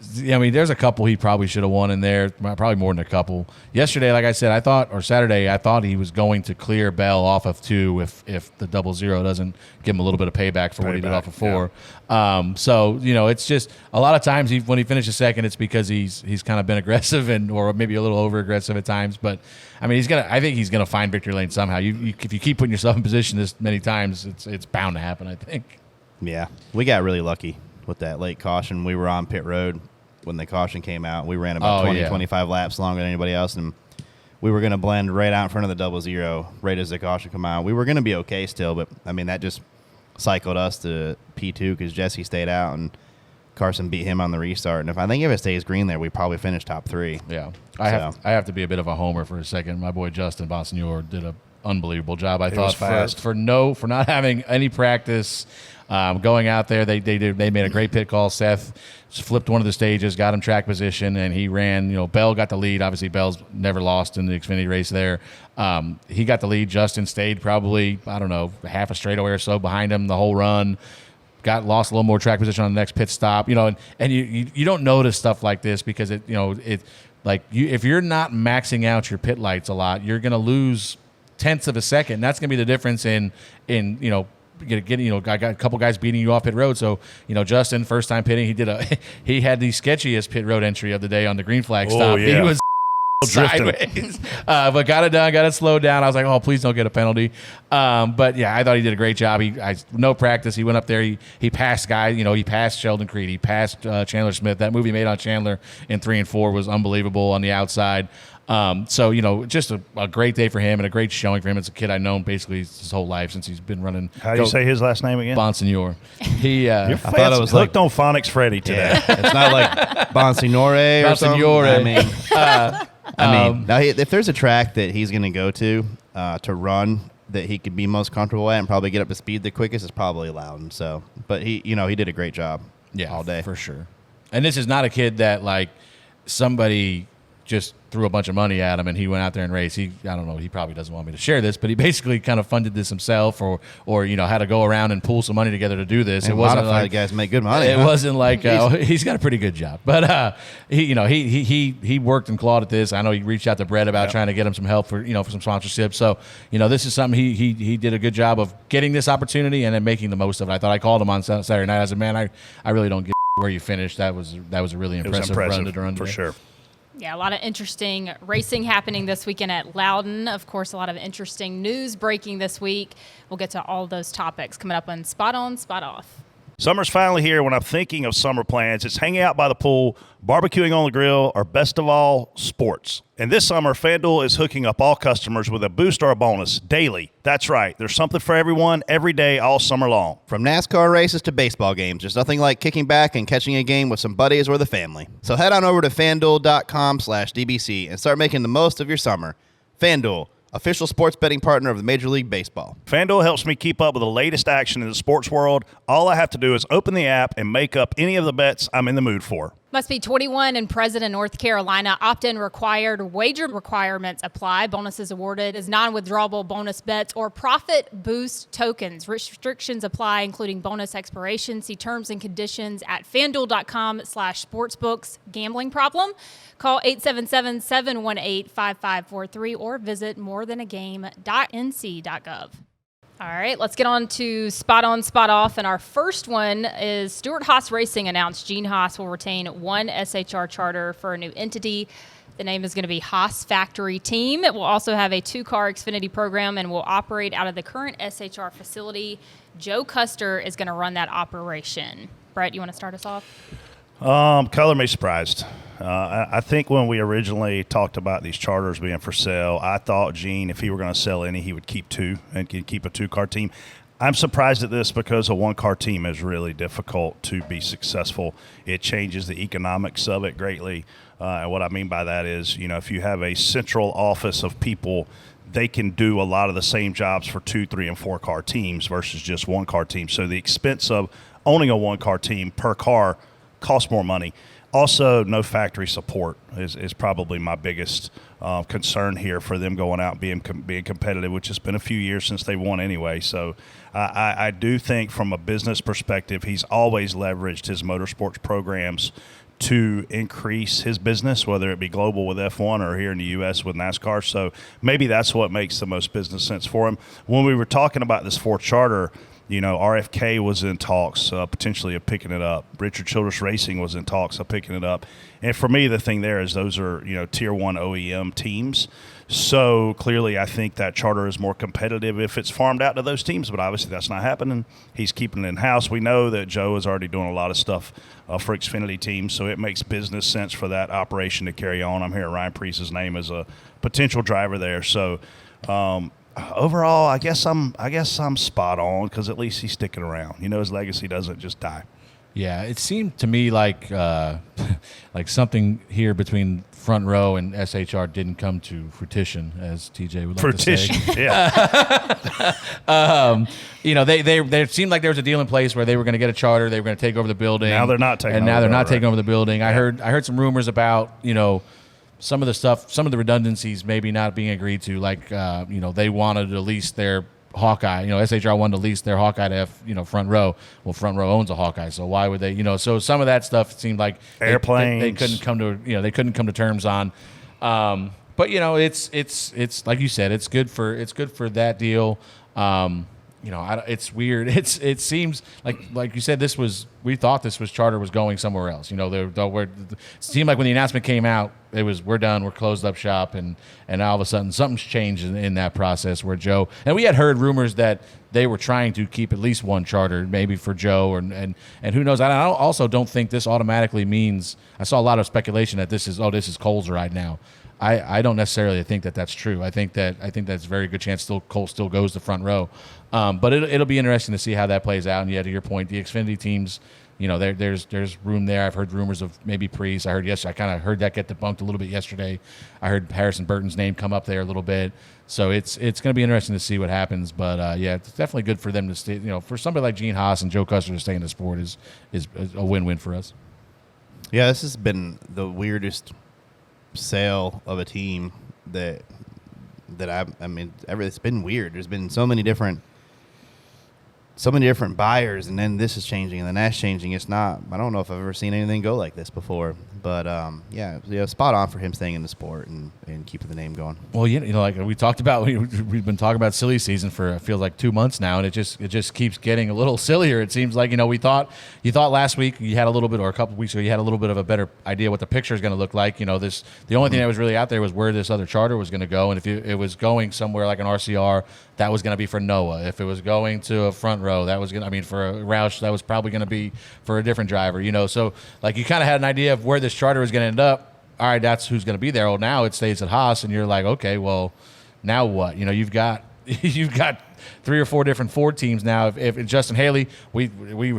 there's a couple he probably should have won in there, probably more than a couple. Yesterday, like I said, Saturday, I thought he was going to clear Bell off of 2 if the 00 doesn't give him a little bit of payback for what he did off of 4. Yeah. So, it's just a lot of times when he finishes second, it's because he's kind of been aggressive or maybe a little over aggressive at times. But I mean, I think he's gonna find victory lane somehow. If you keep putting yourself in position this many times, it's bound to happen, I think. yeah, we got really lucky with that late caution. We were on pit road when the caution came out. We ran about 25 laps longer than anybody else, and we were going to blend right out in front of the 00 right as the caution come out. We were going to be okay still, but, I mean, that just cycled us to P2 because Jesse stayed out, and Carson beat him on the restart. And if it stays green there, we probably finished top 3. Yeah. I have to be a bit of a homer for a second. My boy Justin Bonsignor did an unbelievable job, I thought, for not having any practice. Going out there, they made a great pit call. Seth flipped one of the stages, got him track position, and he ran. Bell got the lead. Obviously, Bell's never lost in the Xfinity race there. He got the lead. Justin stayed probably, half a straightaway or so behind him the whole run. Lost a little more track position on the next pit stop. And you don't notice stuff like this because if you're not maxing out your pit lights a lot, you're going to lose tenths of a second. That's going to be the difference in I got a couple guys beating you off pit road. So, Justin, first time pitting, he had the sketchiest pit road entry of the day on the green flag stop. Yeah. He was sideways, but got it done, got it slowed down. I was like, oh, please don't get a penalty. But yeah, I thought he did a great job. No practice. He went up there. He passed guys. He passed Sheldon Creed. He passed Chandler Smith. That move he made on Chandler in 3 and 4 was unbelievable on the outside. So, just a great day for him and a great showing for him. It's a kid I've known basically his whole life since he's been running. How do you say his last name again? Bonsignor. I thought it was hooked on phonics Freddie today. Yeah, it's not like Bonsignore or something. Now if there's a track that he's going to go to run that he could be most comfortable at and probably get up to speed the quickest, is probably Loudon. So, but he did a great job all day. For sure. And this is not a kid that somebody just threw a bunch of money at him and he went out there and raced. I don't know, he probably doesn't want me to share this, but he basically kind of funded this himself or had to go around and pull some money together to do this. And it wasn't like guys make good money. It wasn't like he's got a pretty good job, but he worked and clawed at this. I know he reached out to Brett about trying to get him some help for some sponsorship. So this is something he did a good job of getting this opportunity and then making the most of it. I thought I called him on Saturday night. I said, man, I really don't get where you finished. That was a really impressive run to run for sure. Yeah, a lot of interesting racing happening this weekend at Loudon. Of course, a lot of interesting news breaking this week. We'll get to all those topics coming up on Spot On, Spot Off. Summer's finally here. When I'm thinking of summer plans, it's hanging out by the pool, barbecuing on the grill, or best of all, sports. And this summer, FanDuel is hooking up all customers with a boost or a bonus daily. That's right. There's something for everyone every day all summer long. From NASCAR races to baseball games, there's nothing like kicking back and catching a game with some buddies or the family. So head on over to FanDuel.com/DBC and start making the most of your summer. FanDuel, official sports betting partner of the Major League Baseball. FanDuel helps me keep up with the latest action in the sports world. All I have to do is open the app and make up any of the bets I'm in the mood for. Must be 21 and present in North Carolina. Opt-in required. Wager requirements apply. Bonuses awarded as non-withdrawable bonus bets or profit boost tokens. Restrictions apply, including bonus expiration. See terms and conditions at FanDuel.com/sportsbooks. Gambling problem? Call 877-718-5543 or visit morethanagame.nc.gov. All right, let's get on to Spot On, Spot Off. And our first one is Stewart Haas Racing announced Gene Haas will retain one SHR charter for a new entity. The name is going to be Haas Factory Team. It will also have a 2-car Xfinity program and will operate out of the current SHR facility. Joe Custer is going to run that operation. Brett, you want to start us off? Color me surprised. I think when we originally talked about these charters being for sale, I thought Gene, if he were going to sell any, he would keep 2 and keep a 2-car team. I'm surprised at this because a 1-car team is really difficult to be successful. It changes the economics of it greatly. And what I mean by that is, if you have a central office of people, they can do a lot of the same jobs for 2, 3, and 4-car teams versus just 1-car teams. So the expense of owning a 1-car team per car costs more money. Also, no factory support is probably my biggest concern here for them going out being competitive, which has been a few years since they won anyway. So I do think from a business perspective, he's always leveraged his motorsports programs to increase his business, whether it be global with F1 or here in the U.S. with NASCAR. So maybe that's what makes the most business sense for him. When we were talking about this 4th charter, RFK was in talks potentially of picking it up. Richard Childress Racing was in talks of picking it up. And for me, the thing there is those are, Tier 1 OEM teams. So clearly I think that charter is more competitive if it's farmed out to those teams, but obviously that's not happening. He's keeping it in-house. We know that Joe is already doing a lot of stuff for Xfinity teams, so it makes business sense for that operation to carry on. I'm hearing Ryan Preece's name as a potential driver there. So overall, I guess I'm spot on because at least he's sticking around. His legacy doesn't just die. Yeah, it seemed to me like like something here between Front Row and SHR didn't come to fruition, as TJ would like to say. Yeah. They seemed like there was a deal in place where they were going to get a charter, they were going to take over the building. Now they're not taking over the building. Yeah. I heard some rumors about some of the stuff, some of the redundancies maybe not being agreed to, like, they wanted to lease their Hawkeye. SHR wanted to lease their Hawkeye to Front Row. Well, Front Row owns a Hawkeye, so why would they? So some of that stuff seemed like airplanes. They couldn't come to to terms on. But it's like you said, it's good for that deal. It's weird. It seems like you said, we thought this charter was going somewhere else. It seemed like when the announcement came out, it was, we're done, we're closed up shop, and all of a sudden something's changed in that process where Joe, and we had heard rumors that they were trying to keep at least one charter, maybe for Joe, and who knows. I also don't think this automatically means, I saw a lot of speculation that this is Cole's ride now. I don't necessarily think that that's true. I think that's a very good chance Cole still goes to Front Row. But it'll be interesting to see how that plays out. And yeah, to your point, the Xfinity teams, there's room there. I've heard rumors of maybe Preece. I kind of heard that get debunked a little bit yesterday. I heard Harrison Burton's name come up there a little bit. So it's going to be interesting to see what happens. But yeah, it's definitely good for them to stay. For somebody like Gene Haas and Joe Custer to stay in the sport is a win-win for us. Yeah, this has been the weirdest sale of a team that it's been weird. There's been so many different buyers, and then this is changing, and then that's changing. I don't know if I've ever seen anything go like this before. But yeah, spot on for him staying in the sport and keeping the name going. Well, like we talked about, we've been talking about silly season for it feels like 2 months now, and it just keeps getting a little sillier. It seems like you thought last week you had a little bit, or a couple weeks ago you had a little bit of a better idea what the picture is going to look like. The only thing that was really out there was where this other charter was going to go, and if it was going somewhere like an RCR, that was going to be for Noah. If it was going to a front row, that was for a Roush, that was probably going to be for a different driver. So like you kind of had an idea of where this charter was going to end up. All right, that's who's going to be there. Well, now it stays at Haas, and you're like, okay, well, now what? You've got 3 or 4 different Ford teams now. If Justin Haley, we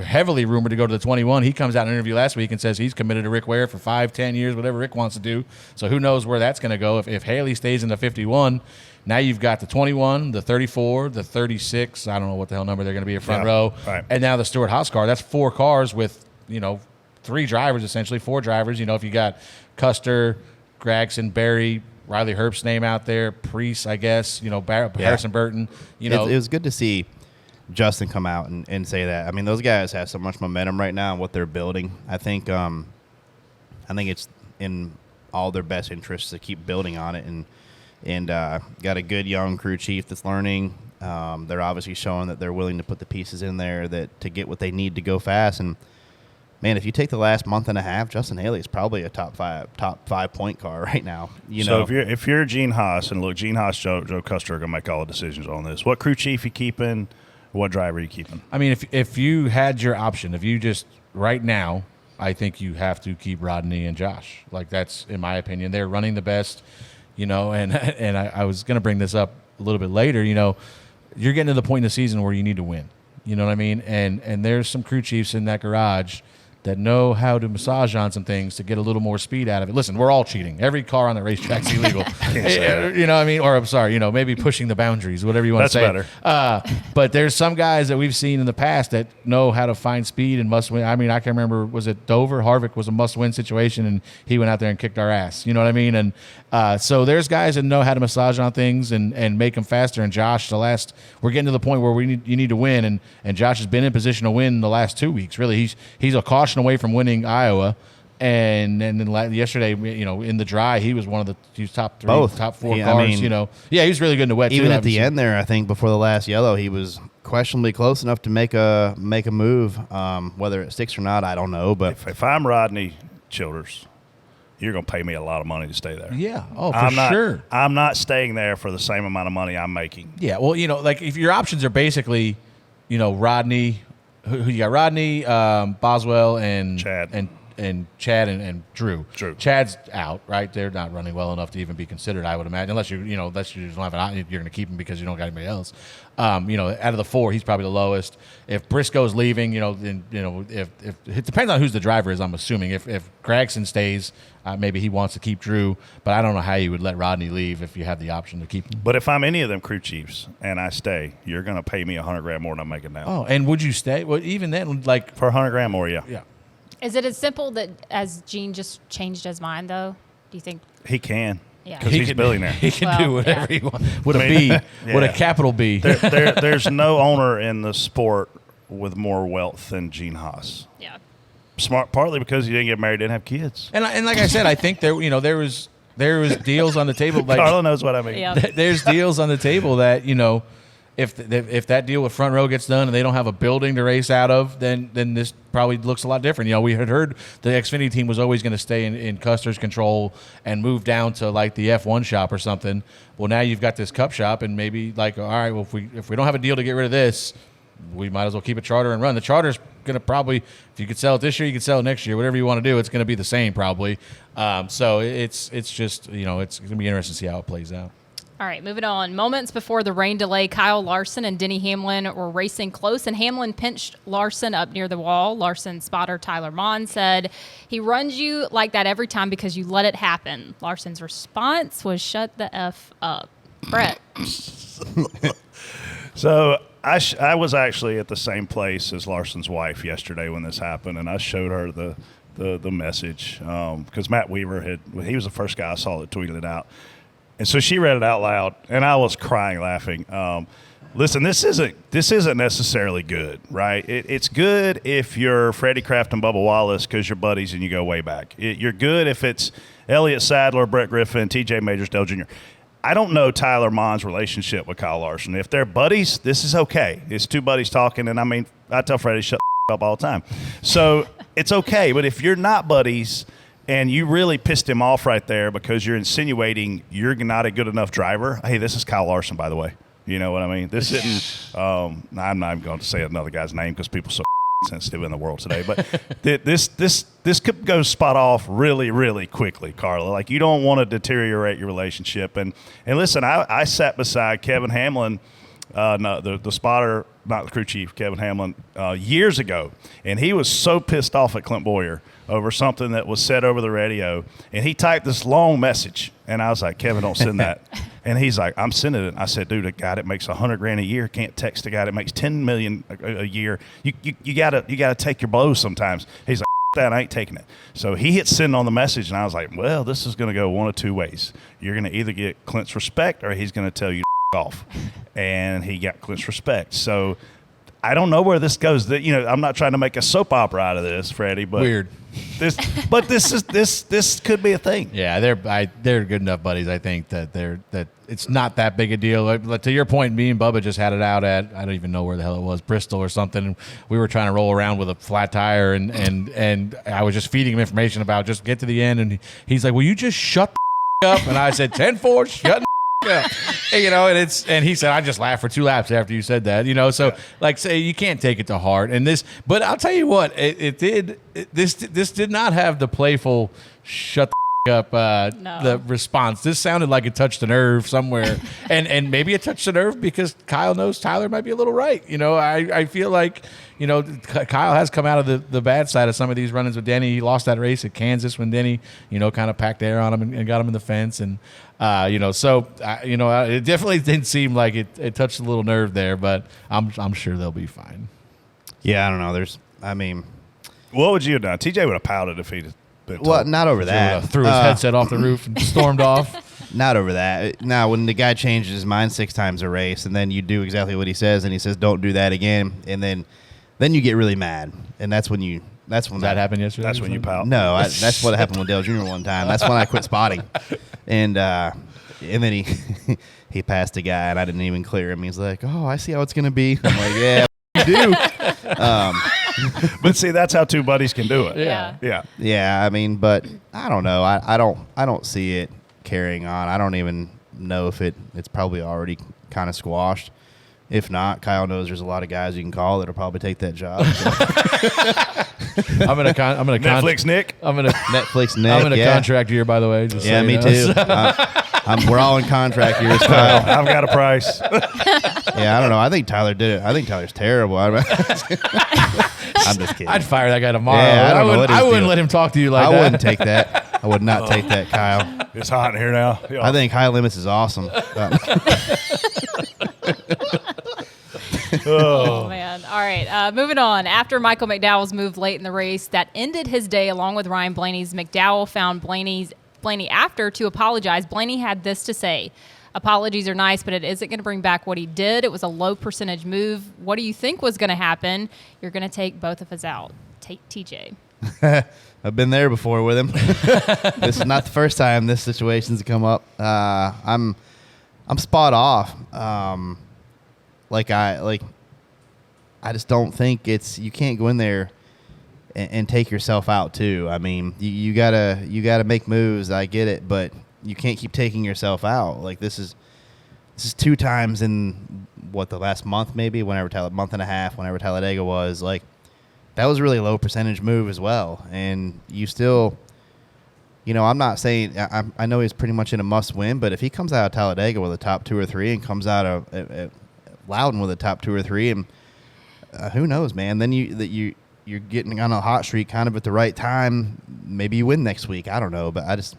heavily rumored to go to the 21. He comes out in an interview last week and says he's committed to Rick Ware for 5-10 years, whatever Rick wants to do. So who knows where that's going to go. If Haley stays in the 51, now you've got the 21, the 34, the 36. I don't know what the hell number they're going to be at front row. Right. And now the Stewart Haas car. That's 4 cars with, 3 drivers, essentially 4 drivers. If you got Custer, Gregson, Barry, Riley Herbst's name out there, Priest, I guess, Harrison Burton. It was good to see Justin come out and say that. I mean, those guys have so much momentum right now in what they're building. I think it's in all their best interests to keep building on it, and got a good young crew chief that's learning. They're obviously showing that they're willing to put the pieces in there to get what they need to go fast. And man, if you take the last month and a half, Justin Haley is probably a top five point car right now. So if you're Gene Haas, and look, Gene Haas, Joe Custer are gonna make all the decisions on this. What crew chief you keeping? What driver are you keeping? I mean, if you had your option, if you just right now, I think you have to keep Rodney and Josh. Like that's, in my opinion, they're running the best. And I was gonna bring this up a little bit later. You're getting to the point in the season where you need to win. You know what I mean? And there's some crew chiefs in that garage that know how to massage on some things to get a little more speed out of it. Listen, we're all cheating. Every car on the racetrack's illegal. You know what I mean? Or I'm sorry, maybe pushing the boundaries, whatever you want to say. That's better. But there's some guys that we've seen in the past that know how to find speed and must win. I mean, I can remember, was it Dover? Harvick was a must-win situation, and he went out there and kicked our ass. You know what I mean? And so there's guys that know how to massage on things and make them faster. And Josh, we're getting to the point where you need to win. And Josh has been in position to win the last 2 weeks. Really, he's a caution away from winning Iowa, and then yesterday, in the dry, he was one of the top 3, top 4 cars. He was really good in the wet. Even too, at the end there, I think before the last yellow, he was questionably close enough to make a move. Whether it sticks or not, I don't know. But if I'm Rodney Childers, you're going to pay me a lot of money to stay there. Yeah. Oh, for sure. I'm not staying there for the same amount of money I'm making. Yeah. Well, like if your options are basically, Rodney. Who you got? Rodney, Boswell, and Chad. and Chad and Drew. Drew. Chad's out, right? They're not running well enough to even be considered, I would imagine, unless you just don't have you're going to keep him because you don't got anybody else. Out of the 4, he's probably the lowest. If Briscoe's leaving, then if it depends on who's the driver is. I'm assuming if Gregson stays, maybe he wants to keep Drew, but I don't know how you would let Rodney leave if you had the option to keep him. But if I'm any of them crew chiefs and I stay, you're going to pay me $100,000 more than I'm making now. Oh, and would you stay? Well, even then, like for $100,000 more, yeah. Yeah. Is it as simple that as Gene just changed his mind, though? Do you think? He can. Yeah. Because he's a billionaire. He can do whatever he wants. With a B. With a capital B. There's no owner in the sport with more wealth than Gene Haas. Yeah. Smart, partly because he didn't get married, didn't have kids. And like I said, I think there was deals on the table. Like, Carla knows what I mean. Yeah. There's deals on the table that if that deal with front row gets done and they don't have a building to race out of, then this probably looks a lot different. We had heard the Xfinity team was always going to stay in Custer's control and move down to like the F1 shop or something. Well, now you've got this Cup shop, and maybe like, all right, well, if we don't have a deal to get rid of this, we might as well keep a charter and run. The charter's going to probably, if you could sell it this year, you could sell it next year. Whatever you want to do, it's going to be the same probably. So it's just it's going to be interesting to see how it plays out. All right, moving on. Moments before the rain delay, Kyle Larson and Denny Hamlin were racing close, and Hamlin pinched Larson up near the wall. Larson's spotter, Tyler Mon, said, "He runs you like that every time because you let it happen." Larson's response was, "Shut the F up." Brett. So I was actually at the same place as Larson's wife yesterday when this happened, and I showed her the message because Matt Weaver he was the first guy I saw that tweeted it out. And so she read it out loud, and I was crying laughing. Listen, this isn't necessarily good, right? It's good if you're Freddie Kraft and Bubba Wallace because you're buddies and you go way back. You're good if it's Elliott Sadler, Brett Griffin, T.J. Majors, Dale Jr. I don't know Tyler Mond's relationship with Kyle Larson. If they're buddies, this is okay. It's two buddies talking, and I mean, I tell Freddie shut up all the time. So it's okay. But if you're not buddies and you really pissed him off right there because you're insinuating you're not a good enough driver, hey, this is Kyle Larson, by the way. You know what I mean? This isn't I'm not even going to say another guy's name because people are so sensitive in the world today. But this could go spot off really, really quickly, Carla. Like, you don't want to deteriorate your relationship. And listen, I sat beside Kevin Hamlin, the spotter, not the crew chief, Kevin Hamlin, years ago. And he was so pissed off at Clint Boyer over something that was said over the radio. And he typed this long message. And I was like, Kevin, don't send that. And he's like, I'm sending it. I said, dude, a guy that makes $100,000 a year can't text a guy that makes $10 million a year. You gotta take your blows sometimes. He's like, that, I ain't taking it. So he hit send on the message, and I was like, well, this is going to go one of two ways. You're going to either get Clint's respect or he's going to tell you to off. And he got Clint's respect. So I don't know where this goes. I'm not trying to make a soap opera out of this, Freddie, but Weird. This could be a thing. Yeah, they're good enough buddies. I think that it's not that big a deal. Like, to your point, me and Bubba just had it out at, I don't even know where the hell it was, Bristol or something. We were trying to roll around with a flat tire, and I was just feeding him information about just get to the end, and he's like, "Will you just shut the up?" And I said, 10-4, shut the up. And he said, I just laughed for 2 laps after you said that, so like, say, you can't take it to heart. And but I'll tell you what, this did not have the playful shut the up No. the response. This sounded like it touched a nerve somewhere. and maybe it touched a nerve because Kyle knows Tyler might be a little right. I feel like Kyle has come out of the bad side of some of these run-ins with Denny. He lost that race at Kansas when Denny kind of packed air on him and got him in the fence. And it definitely didn't seem like it touched a little nerve there, but I'm sure they'll be fine. Yeah, I don't know. What would you have done? TJ would have pouted if he'd been told. Well, not over that. Threw his headset off the roof and stormed off. Not over that. Now, when the guy changes his mind 6 times a race, and then you do exactly what he says, and he says, "Don't do that again," and then you get really mad, and that's when that happened yesterday. That's when you pout. No, that's what happened with Dale Jr. one time. That's when I quit spotting, and then he passed a guy, and I didn't even clear him. He's like, "Oh, I see how it's gonna be." I'm like, "Yeah, you do." But see, that's how two buddies can do it. Yeah. Yeah. But I don't know. I don't see it carrying on. I don't even know if it's probably already kind of squashed. If not, Kyle knows there's a lot of guys you can call that'll probably take that job. So. I'm gonna Netflix Nick. Netflix Nick. I'm gonna contract year, by the way. Just Yeah, so me you know. too. We're all in contract years, Kyle. I've got a price. Yeah, I don't know. I think Tyler did it. I think Tyler's terrible. I'm just kidding. I'd fire that guy tomorrow. Yeah, I wouldn't let him talk to you like that. I wouldn't take that. I would not take that, Kyle. It's hot in here now. I think High Limits is awesome. Oh, man. All right. Moving on. After Michael McDowell's move late in the race that ended his day along with Ryan Blaney's, McDowell found Blaney after to apologize. Blaney had this to say: "Apologies are nice, but it isn't going to bring back what he did. It was a low percentage move. What do you think was going to happen? You're going to take both of us out." Take TJ. I've been there before with him. This is not the first time this situation's come up. I'm spot off. I just don't think you can't go in there and take yourself out too. I mean, you gotta make moves. I get it, but you can't keep taking yourself out. Like, this is 2 times in the last month, maybe month and a half, whenever Talladega was. Like, that was a really low percentage move as well. And you still, I'm not saying, I know he's pretty much in a must win, but if he comes out of Talladega with a top 2 or 3 and comes out of Loudon with a top 2 or 3, and who knows, man? Then you're getting on a hot streak kind of at the right time. Maybe you win next week. I don't know, but I just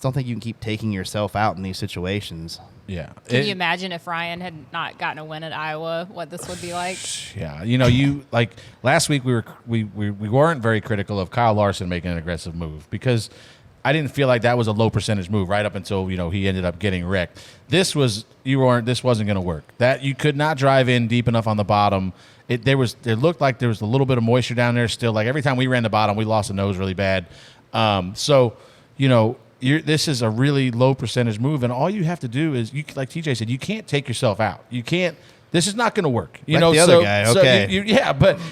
don't think you can keep taking yourself out in these situations. Yeah. Can you imagine if Ryan had not gotten a win at Iowa, what this would be like? Yeah. You like last week we weren't very critical of Kyle Larson making an aggressive move because I didn't feel like that was a low percentage move right up until, he ended up getting wrecked. This wasn't going to work. That you could not drive in deep enough on the bottom. It looked like there was a little bit of moisture down there still. Like every time we ran the bottom, we lost the nose really bad. This is a really low percentage move, and all you have to do is, like TJ said, you can't take yourself out. You can't. This is not going to work. The other guy, okay.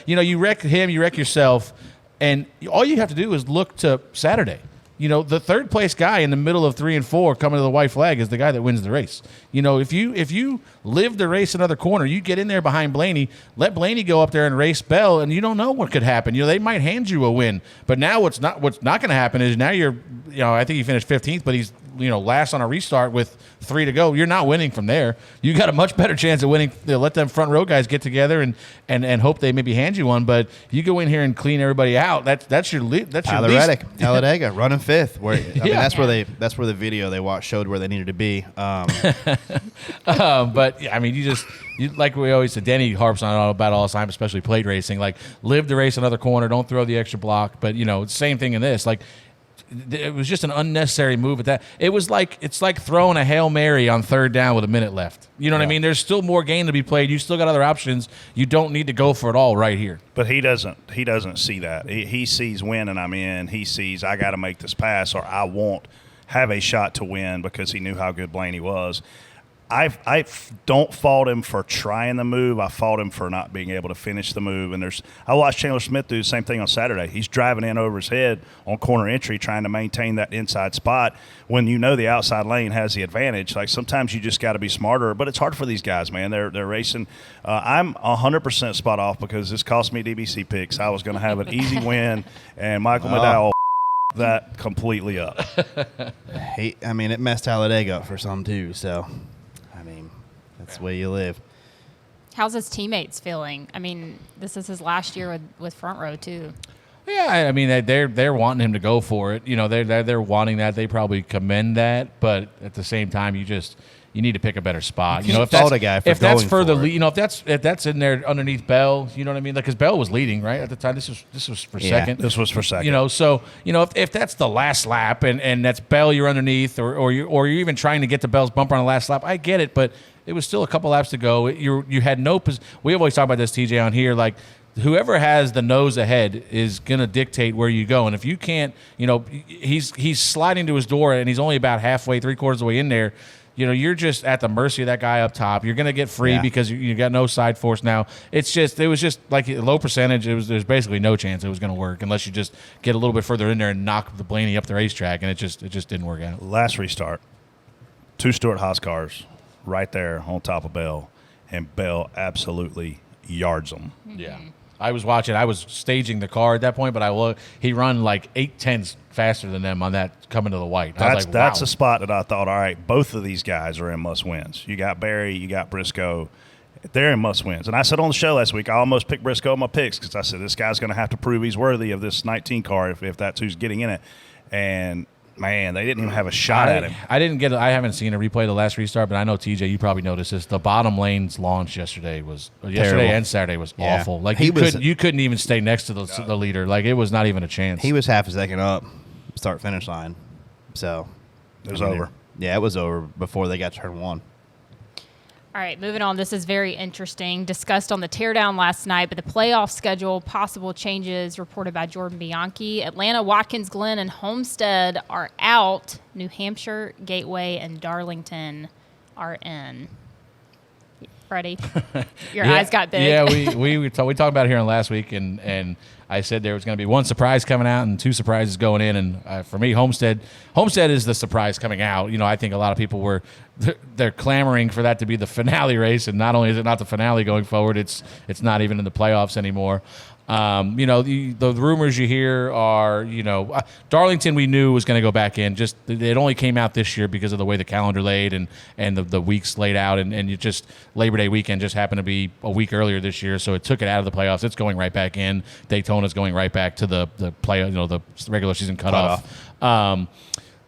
You wreck him, you wreck yourself, and all you have to do is look to Saturday. The third place guy in the middle of 3 and 4 coming to the white flag is the guy that wins the race. If you live the race another corner, you get in there behind Blaney, let Blaney go up there and race Bell, and you don't know what could happen. They might hand you a win, but now what's not going to happen is now you're, I think he finished 15th, but he's last on a restart with 3 to go. You're not winning from there. You got a much better chance of winning. Let them front row guys get together and hope they maybe hand you one. But you go in here and clean everybody out. That's your lead. That's Tyler your Reddick, Talladega, running 5th. Where that's where the video they watched showed where they needed to be. But you like we always said, Denny harps on it about all the time, especially plate racing. Like, live the race another corner. Don't throw the extra block. But same thing in this. Like, it was just an unnecessary move at that. It's like throwing a Hail Mary on 3rd down with a minute left. You know what I mean? There's still more game to be played. You still got other options. You don't need to go for it all right here. But he doesn't see that. He sees win and I'm in. He sees I got to make this pass or I won't have a shot to win because he knew how good Blaney was. I don't fault him for trying the move. I fault him for not being able to finish the move. And I watched Chandler Smith do the same thing on Saturday. He's driving in over his head on corner entry, trying to maintain that inside spot when the outside lane has the advantage. Like, sometimes you just got to be smarter. But it's hard for these guys, man. They're racing. I'm 100% spot off because this cost me DBC Picks. I was going to have an easy win, and Michael McDowell that completely up. It messed Talladega up for some too. So. That's the way you live. How's his teammates feeling? This is his last year with front row too. Yeah, they're wanting him to go for it. They're wanting that. They probably commend that, but at the same time, you need to pick a better spot. If that's further lead, if that's in there underneath Bell, you know what I mean? Like, because Bell was leading right at the time. This was for second. This was for second. So if that's the last lap and that's Bell you're underneath, or you're even trying to get to Bell's bumper on the last lap, I get it, but it was still a couple laps to go. You had no. We always talk about this, TJ, on here. Like, whoever has the nose ahead is going to dictate where you go. And if you can't, he's sliding to his door and he's only about halfway, 3/4 of the way in there. You're just at the mercy of that guy up top. You're going to get free because you got no side force now. It was just like a low percentage. There's basically no chance it was going to work unless you just get a little bit further in there and knock the Blaney up the racetrack, and it just didn't work out. Last restart, 2 Stewart Haas cars right there on top of Bell, and Bell absolutely yards them. Yeah. I was watching. I was staging the car at that point, but he run like 8/10 faster than them on that coming to the white. That's a spot that I thought, all right, both of these guys are in must-wins. You got Barry, you got Briscoe. They're in must-wins. And I said on the show last week, I almost picked Briscoe in my picks because I said this guy's going to have to prove he's worthy of this 19 car if that's who's getting in it. And man, they didn't even have a shot at him. I haven't seen a replay of the last restart, but I know, TJ, you probably noticed this. The bottom lane's launch yesterday and Saturday was awful. Like, you couldn't even stay next to the leader. Like, it was not even a chance. He was half a second up, start finish line. So it was over. Yeah, it was over before they got to turn 1. All right, moving on. This is very interesting. Discussed on the teardown last night, but the playoff schedule, possible changes reported by Jordan Bianchi. Atlanta, Watkins Glen, and Homestead are out. New Hampshire, Gateway, and Darlington are in. Freddie, your eyes got big. Yeah, we talked about it here last week, and I said there was going to be 1 surprise coming out and 2 surprises going in. And for me, Homestead is the surprise coming out. I think a lot of people they're clamoring for that to be the finale race, and not only is it not the finale going forward, it's not even in the playoffs anymore. The rumors you hear are, Darlington we knew was going to go back in. Just it only came out this year because of the way the calendar laid and the weeks laid out, and it just Labor Day weekend just happened to be a week earlier this year, so it took it out of the playoffs. It's going right back in. Daytona's going right back to the play, the regular season cutoff.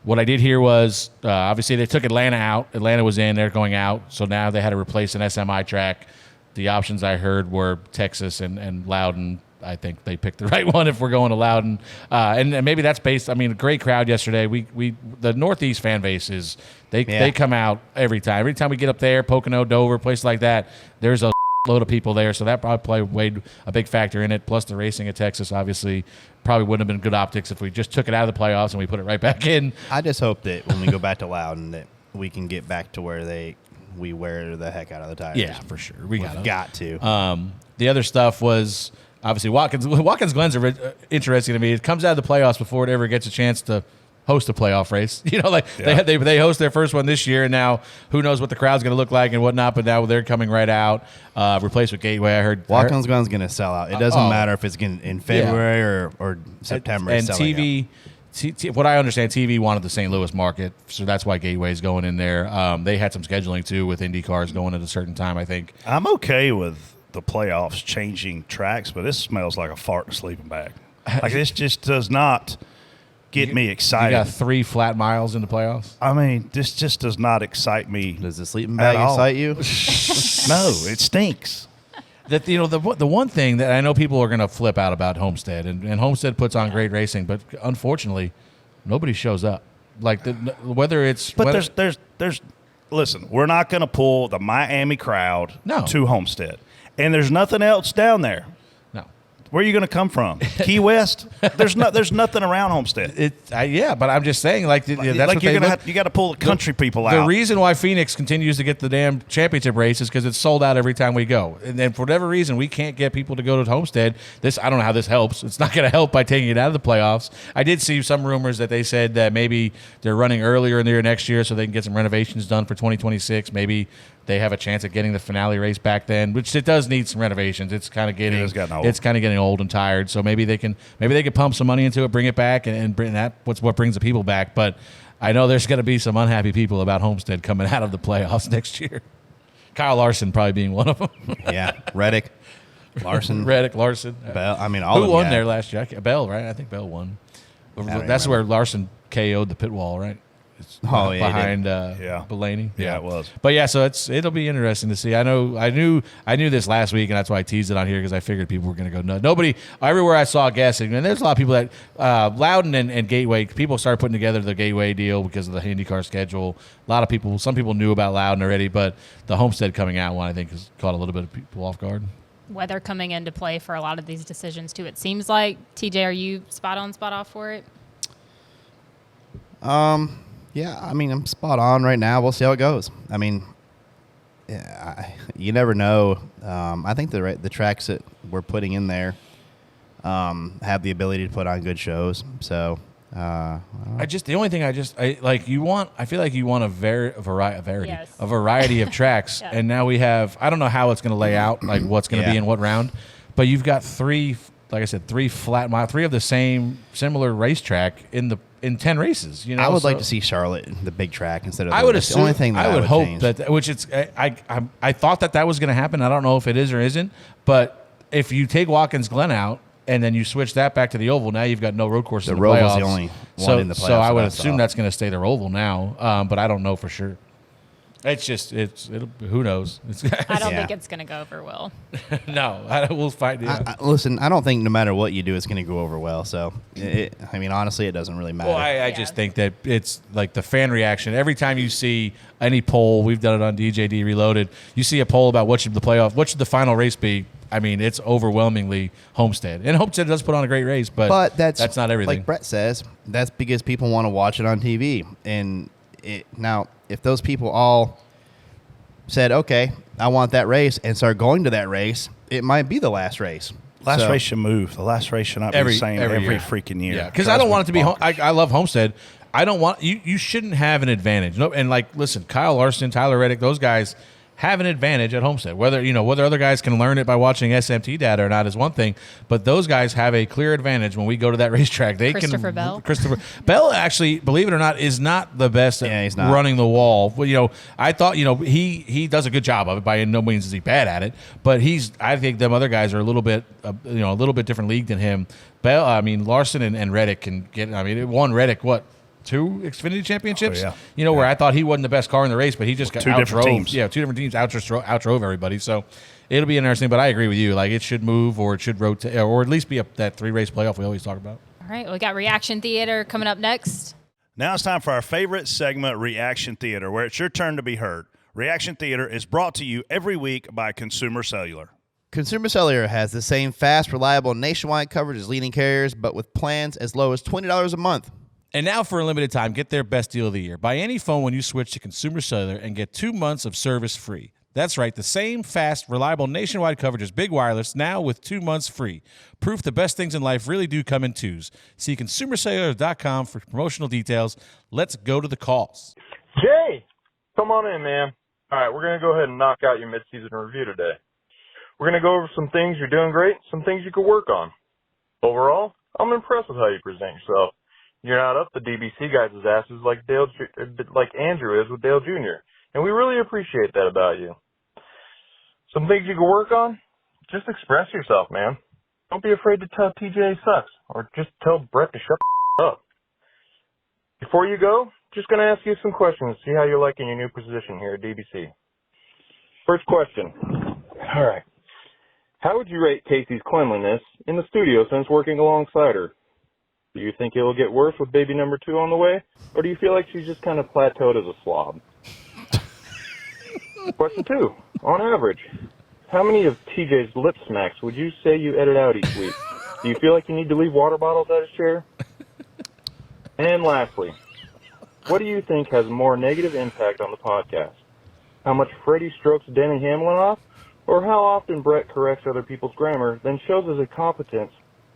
What I did hear was obviously they took Atlanta out. Atlanta was in. They're going out, so now they had to replace an SMI track. The options I heard were Texas and Loudon. I think they picked the right one if we're going to Loudon. And maybe that's based. I mean, a great crowd yesterday. The Northeast fan base is they come out every time. Every time we get up there, Pocono, Dover, places like that, there's a load of people there. So that probably played a big factor in it. Plus the racing at Texas, obviously, probably wouldn't have been good optics if we just took it out of the playoffs and we put it right back in. I just hope that when we go back to Loudon that we can get back to where we wear the heck out of the tires. Yeah, for sure. We've got to. The other stuff was obviously Watkins Glen's interesting to me. It comes out of the playoffs before it ever gets a chance to host a playoff race. They host their first one this year, and now who knows what the crowd's going to look like and whatnot. But now they're coming right out, replaced with Gateway. I heard Watkins Glen's going to sell out. It doesn't matter if it's in February or September. And TV. What I understand, TV wanted the St. Louis market, so that's why Gateway's going in there. They had some scheduling, too, with Indy cars going at a certain time, I think. I'm okay with the playoffs changing tracks, but this smells like a fart in a sleeping bag. Like, this just does not get me excited. You got 3 flat miles in the playoffs? I mean, this just does not excite me. Does the sleeping bag excite you? No, it stinks. The one thing that I know people are going to flip out about Homestead, and Homestead puts on great racing, but unfortunately, nobody shows up. Like there's listen, we're not going to pull the Miami crowd to Homestead, and there's nothing else down there. Where are you going to come from? Key West? There's nothing around Homestead. But I'm just saying, that's like what you got to pull the country people out. The reason why Phoenix continues to get the damn championship race is because it's sold out every time we go. And then for whatever reason, we can't get people to go to Homestead. I don't know how this helps. It's not going to help by taking it out of the playoffs. I did see some rumors that they said that maybe they're running earlier in the year next year so they can get some renovations done for 2026. Maybe they have a chance at getting the finale race back then, which it does need some renovations. It's kind of getting old and tired. So maybe they can pump some money into it, bring it back, and bring that. What brings the people back? But I know there's going to be some unhappy people about Homestead coming out of the playoffs next year. Kyle Larson probably being one of them. Yeah, Reddick, Larson, Bell. I mean, all who of won there last year? Bell, right? I think Bell won. That's where Larson KO'd the pit wall, right? Behind Blaney. Yeah, it was. But yeah, so it'll be interesting to see. I knew this last week, and that's why I teased it on here because I figured people were going to go nuts. Everywhere I saw guessing, and there's a lot of people that Loudon and Gateway. People started putting together the Gateway deal because of the IndyCar schedule. Some people knew about Loudon already, but the Homestead coming out one I think has caught a little bit of people off guard. Weather coming into play for a lot of these decisions too. It seems like TJ, are you spot on, spot off for it? Yeah, I mean, I'm spot on right now. We'll see how it goes. I mean, you never know. I think the tracks that we're putting in there have the ability to put on good shows. So, I feel like you want a variety of tracks, Yeah. and now we have. I don't know how it's going to lay out, like what's going to be in what round, but you've got 3 flat mile, 3 of the similar racetrack in 10 races. I would like to see Charlotte, the big track, instead of the only thing that I would hope change. I thought that was going to happen. I don't know if it is or isn't, but if you take Watkins Glen out and then you switch that back to the oval, now you've got no road course in the playoffs. The only one in the playoffs. So I would assume that's going to stay the oval now, but I don't know for sure. Who knows? I don't think it's going to go over well. No, we'll fight. Yeah. Listen, I don't think no matter what you do, it's going to go over well. So, honestly, it doesn't really matter. Well, I just think that it's like the fan reaction. Every time you see any poll, we've done it on DJD Reloaded, you see a poll about what should the final race be, I mean, it's overwhelmingly Homestead. And Homestead does put on a great race, but that's not everything. Like Brett says, that's because people want to watch it on TV. And now, if those people all said, okay, I want that race, and start going to that race, it might be the last race. Last race should move. The last race should not be the same every freaking year. Yeah, because I don't want it to be I love Homestead. I don't want you shouldn't have an advantage. No, and listen, Kyle Larson, Tyler Reddick, those guys have an advantage at Homestead. Whether other guys can learn it by watching SMT data or not is one thing, but those guys have a clear advantage when we go to that racetrack. Christopher Bell, actually, believe it or not, is not the best at running the wall. Well, I thought he does a good job of it. By no means is he bad at it, but I think them other guys are a little bit different league than him. Larson and Reddick can get. I mean, it won Reddick 2 Xfinity championships. Oh, yeah. You know, where I thought he wasn't the best car in the race, but he just got Two different teams. Yeah, 2 different teams outdrove everybody. So it'll be interesting. But I agree with you. Like, it should move, or it should rotate, or at least be that 3-race playoff we always talk about. All right, we got Reaction Theater coming up next. Now it's time for our favorite segment, Reaction Theater, where it's your turn to be heard. Reaction Theater is brought to you every week by Consumer Cellular. Consumer Cellular has the same fast, reliable, nationwide coverage as leading carriers, but with plans as low as $20 a month. And now for a limited time, get their best deal of the year. Buy any phone when you switch to Consumer Cellular and get 2 months of service free. That's right, the same fast, reliable, nationwide coverage as Big Wireless, now with 2 months free. Proof the best things in life really do come in twos. See ConsumerCellular.com for promotional details. Let's go to the calls. Jay, come on in, man. All right, we're going to go ahead and knock out your midseason review today. We're going to go over some things you're doing great, some things you could work on. Overall, I'm impressed with how you present yourself. You're not up the DBC guys' asses like Andrew is with Dale Jr., and we really appreciate that about you. Some things you can work on? Just express yourself, man. Don't be afraid to tell TJ sucks, or just tell Brett to shut the up. Before you go, just going to ask you some questions, see how you're liking your new position here at DBC. First question. All right. How would you rate Casey's cleanliness in the studio since working alongside her? Do you think it will get worse with baby number 2 on the way, or do you feel like she's just kind of plateaued as a slob? Question 2. On average, how many of TJ's lip smacks would you say you edit out each week? Do you feel like you need to leave water bottles at his chair? And lastly, what do you think has more negative impact on the podcast? How much Freddie strokes Denny Hamlin off, or how often Brett corrects other people's grammar, then shows his incompetence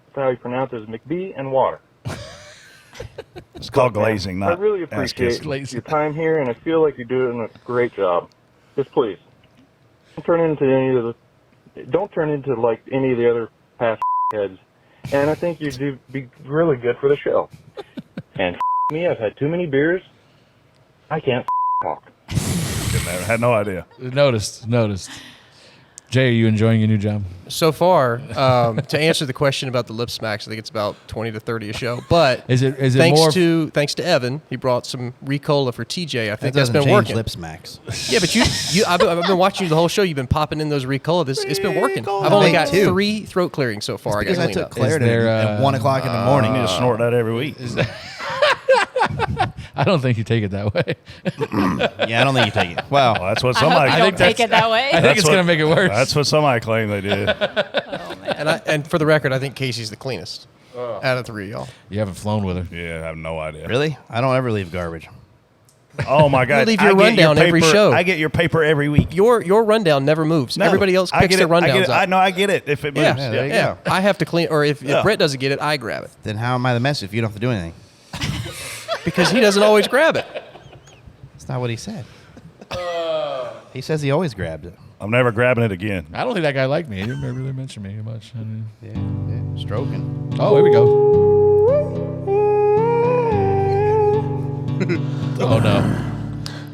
with how he pronounces McBee and water? It's called glazing, not I really appreciate your time here, and I feel like you're doing a great job. Just please, don't turn into like any of the other past heads. And I think you'd be really good for the show. And me, I've had too many beers. I can't talk. I had no idea. Noticed. Jay, are you enjoying your new job? So far, to answer the question about the lip smacks, I think it's about 20 to 30 a show. But is it thanks to Evan, he brought some Ricola for TJ. I think that's doesn't been change working. lip smacks. Yeah, but I've been watching you the whole show. You've been popping in those Ricola. It's been working. I've only got 3 throat clearings so far. Because I took Claritin there, at 1 o'clock in the morning. You need to snort that every week. I don't think you take it that way. Yeah, I don't think you take it. Well, that's what somebody. I don't take it that way. I think it's going to make it worse. That's what somebody claimed they did. And for the record, I think Casey's the cleanest out of 3, y'all. You haven't flown with her. Yeah, I have no idea. really? I don't ever leave garbage. Oh my God! You leave your rundown every show. I get your paper every week. Your rundown never moves. No, Everybody else picks their rundowns up. I know. I get it. If it moves, Yeah, there you yeah. go. I have to clean, or if Brett doesn't get it, I grab it Then how am I the mess if you don't have to do anything? because he doesn't always grab it. That's not what he said. He says he always grabs it. I'm never grabbing it again. I don't think that guy liked me. He didn't really mention me much. Yeah, stroking. Oh, here we go. Oh, no.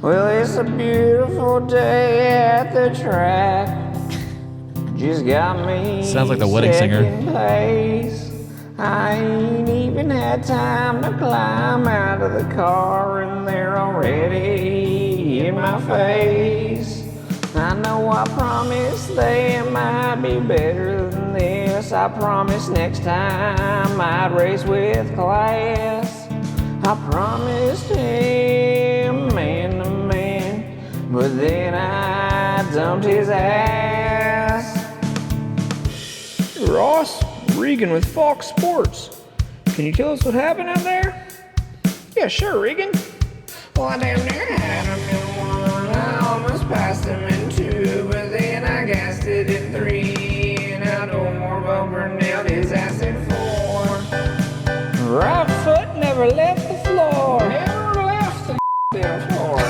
Well, it's a beautiful day at the track. Just got me. Sounds like the wedding singer. second place. I ain't even had time to climb out of the car, and they're already in my face. I know I promised they might be better than this. I promised next time I'd race with class. I promised him man to man, but then I dumped his ass. Ross, Regan with Fox Sports. Can you tell us what happened out there? Yeah, sure, Regan. Well, I damn near had him in 1. I almost passed him in 2, but then I gassed it in 3. And I no more bumper nailed his ass in 4. Right foot never left the floor. Never left the damn floor.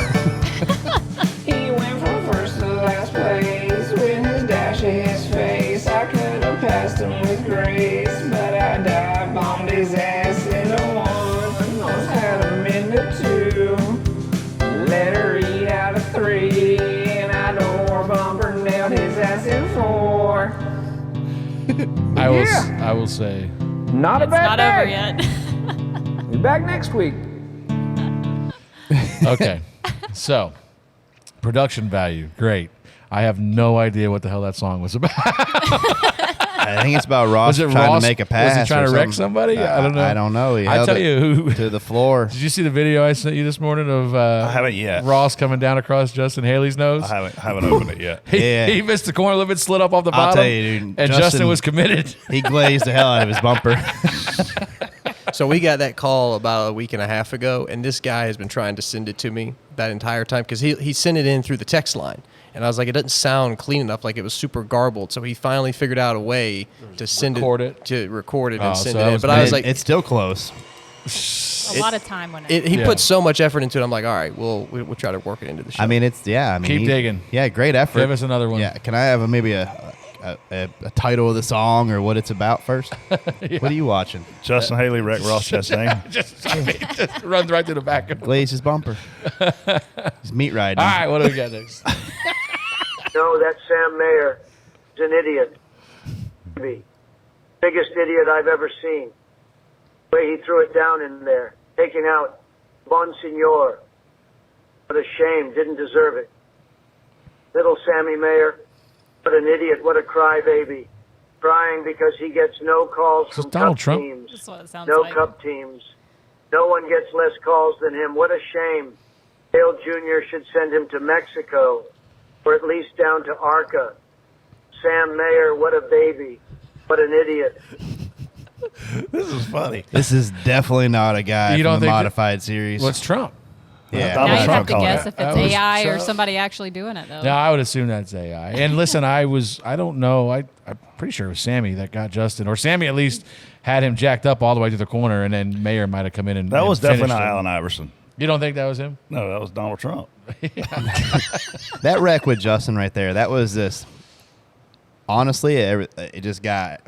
He went from first to last place with his dash in his face. I could have passed him with grace, but I dive bombed his ass into 1. Almost had him into 2. Let her eat out of 3, and I door bumper nailed his ass in 4. I will say. Not a It's bad not day. over yet. Be back next week. Okay. So, production value, great. I have no idea what the hell that song was about. I think it's about Ross trying to make a pass. Was he trying or to wreck something. somebody? I don't know. I don't know. He I held tell it you who to the floor. Did you see the video I sent you this morning of I haven't yet. Ross coming down across Justin Haley's nose? I haven't opened it yet. He missed the corner a little bit, slid up off the bottom. I'll tell you, dude, and Justin was committed. He glazed the hell out of his bumper. So we got that call about a week and a half ago, and this guy has been trying to send it to me that entire time because he sent it in through the text line. And I was like, it doesn't sound clean enough, like it was super garbled. So he finally figured out a way to send to record it and send it in. But I was like, it's still close. A lot of time went in. He put so much effort into it. I'm like, all right, we'll try to work it into the show. I mean, keep digging. Yeah, great effort. Give us another one. Yeah, can I have maybe a title of the song or what it's about first? What are you watching? Justin Haley, wreck Ross Chastain. just runs right through the back. Glazed his bumper. He's meat riding. All right, what do we got next? No, that Sam Mayer is an idiot. Biggest idiot I've ever seen. The way he threw it down in there, taking out Bonsignor. What a shame, didn't deserve it. Little Sammy Mayer, what an idiot, what a crybaby. Crying because he gets no calls from Donald cup Trump? teams. That's what it sounds No like. cup teams. No one gets less calls than him. What a shame. Dale Jr. should send him to Mexico, or at least down to Arca. Sam Mayer, what a baby. What an idiot. This is funny. This is definitely not a guy You from don't the think modified series. What's Trump? Yeah. Now you have Trump to called guess it. if it's That was AI or Trump. somebody actually doing it, though. No, I would assume that's AI. And listen, I don't know. I'm pretty sure it was Sammy that got Justin, or Sammy at least had him jacked up all the way to the corner, and then Mayer might have come in and That was definitely not finished him. Allen Iverson. You don't think that was him? No, that was Donald Trump. That wreck with Justin right there, that was this. Honestly, it just got.